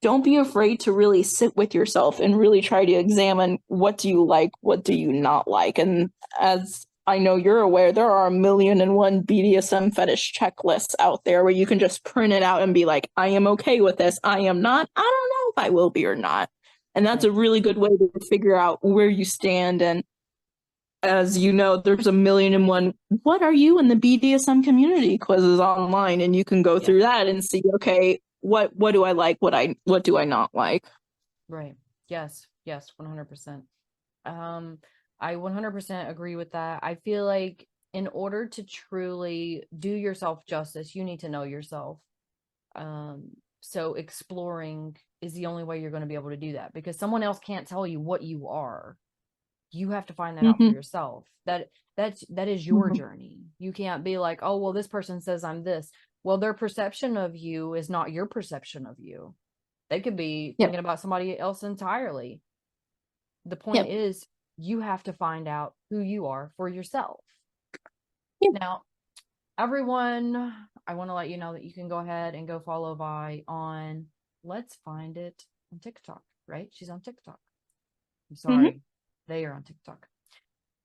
don't be afraid to really sit with yourself and really try to examine what do you like, what do you not like. And as I know you're aware, there are 1,000,001 BDSM fetish checklists out there where you can just print it out and be like, I am okay with this. I am not. I don't know if I will be or not. And that's a really good way to figure out where you stand. And as you know, there's 1,000,001 what are you in the BDSM community quizzes online, and you can go through that and see, okay, what do I like, what do I not like. Right. Yes. Yes. 100%. I 100% agree with that. I feel like in order to truly do yourself justice, you need to know yourself. So exploring is the only way you're going to be able to do that, because someone else can't tell you what you are. You have to find that out for yourself. That is your journey. You can't be like, oh, well, this person says I'm this. Well, their perception of you is not your perception of you. They could be thinking about somebody else entirely. The point is, you have to find out who you are for yourself. Now, everyone, I want to let you know that you can go ahead and go follow Vi on, let's find it on TikTok, right? She's on TikTok. I'm sorry. They are on TikTok.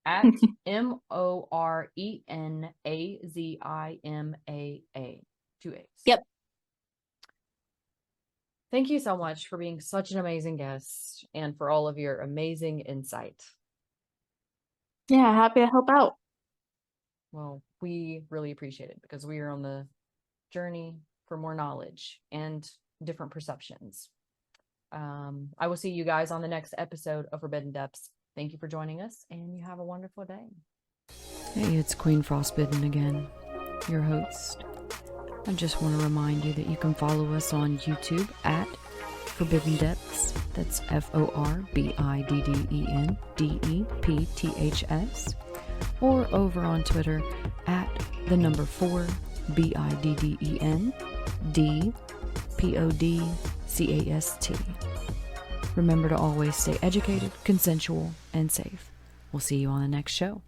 At MORENAZIMAA. 2 A's. Yep. Thank you so much for being such an amazing guest and for all of your amazing insight. Yeah, happy to help out. Well, we really appreciate it because we are on the journey for more knowledge and different perceptions. I will see you guys on the next episode of Forbidden Depths. Thank you for joining us, and you have a wonderful day. Hey, it's Queen Frostbitten again, your host. I just want to remind you that you can follow us on YouTube at Forbidden Depths. That's FORBIDDENDEPTHS. Or over on Twitter at the number 4 BIDDENDPODCAST. Remember to always stay educated, consensual, and safe. We'll see you on the next show.